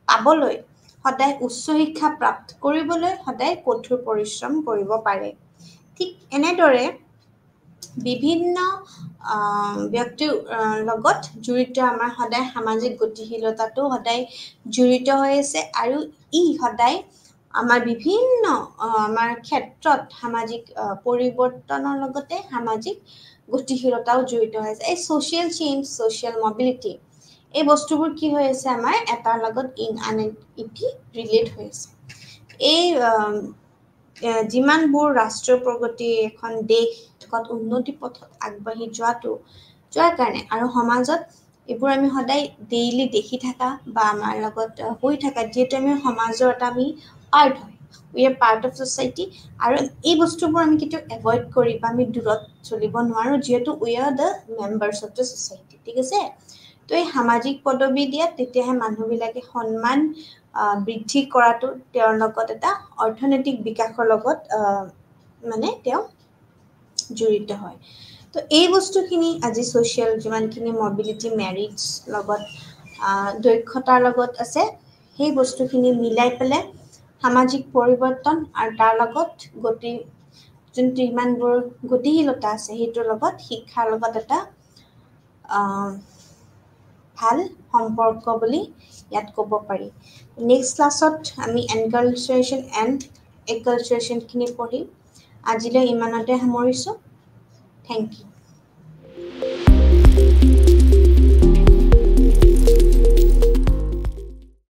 পাবলৈ সদায় উচ্চ শিক্ষা প্ৰাপ্ত কৰিবলৈ সদায় কঠোৰ পৰিশ্ৰম কৰিব পাৰে ঠিক এনেদৰে বিভিন্ন ব্যক্তিৰ লগত জড়িত আমাৰ সদায় সামাজিক গতিশীলতাটো সদায় জড়িত হৈ আছে আৰু ই সদায় আমাৰ বিভিন্ন আমাৰ ক্ষেত্ৰত সামাজিক পৰিৱৰ্তনৰ লগতে সামাজিক গতিশীলতাও জড়িত হৈ আছে এই সোশ্যাল চেঞ্জ সোশ্যাল মোবিলিটি এই বস্তুবোৰ কি হৈ আছে আমাৰ এটাৰ লগত ইটি ৰিলেট হৈ আছে এই যিমানবোৰ ৰাষ্ট্ৰীয় প্ৰগতি এখন দেশত উন্নতি পথত আগবাঢ়ি যোৱাৰ কাৰণে আৰু সমাজত এইবোৰ আমি সদায় ডেইলি দেখি থাকা বা আমাৰ লগত হৈ থাকা যেটো আমি সমাজৰ এটা আমি পাৰ্ট হয় we are part of society আৰু এই বস্তুবোৰ আমি কিটো এভয়েড কৰি বা আমি দূৰত চলিব নোৱাৰো যেটো we are the members of the society ঠিক আছে তো এই সামাজিক পদবী দিয়া তেতিয়াহে মানুহবিলাকে সন্মান বৃদ্ধি কৰাটো তেওঁৰ লগত এটা অৰ্থনৈতিক বিকাশৰ লগত মানে তেওঁ জড়িত হয় তো এই বস্তুখিনি আজি সোশ্যাল যিমানখিনি মোবিলিটি মেৰিটস লগত দক্ষতাৰ লগত আছে সেই বস্তুখিনি মিলাই পেলে সামাজিক পৰিৱৰ্তন আৰু তাৰ লগত যোনটো ইমানবোৰ গতিশীলতা আছে সেইটোৰ লগত শিক্ষাৰ লগত এটা ভাল সম্পৰ্ক বুলি ইয়াত ক'ব পাৰি নেক্সট ক্লাছত আমি এনকালচাৰেশন এণ্ড একালচাৰেশনখিনি পঢ়িম আজিলৈ ইমানতে সামৰিছোঁ থেংক ইউ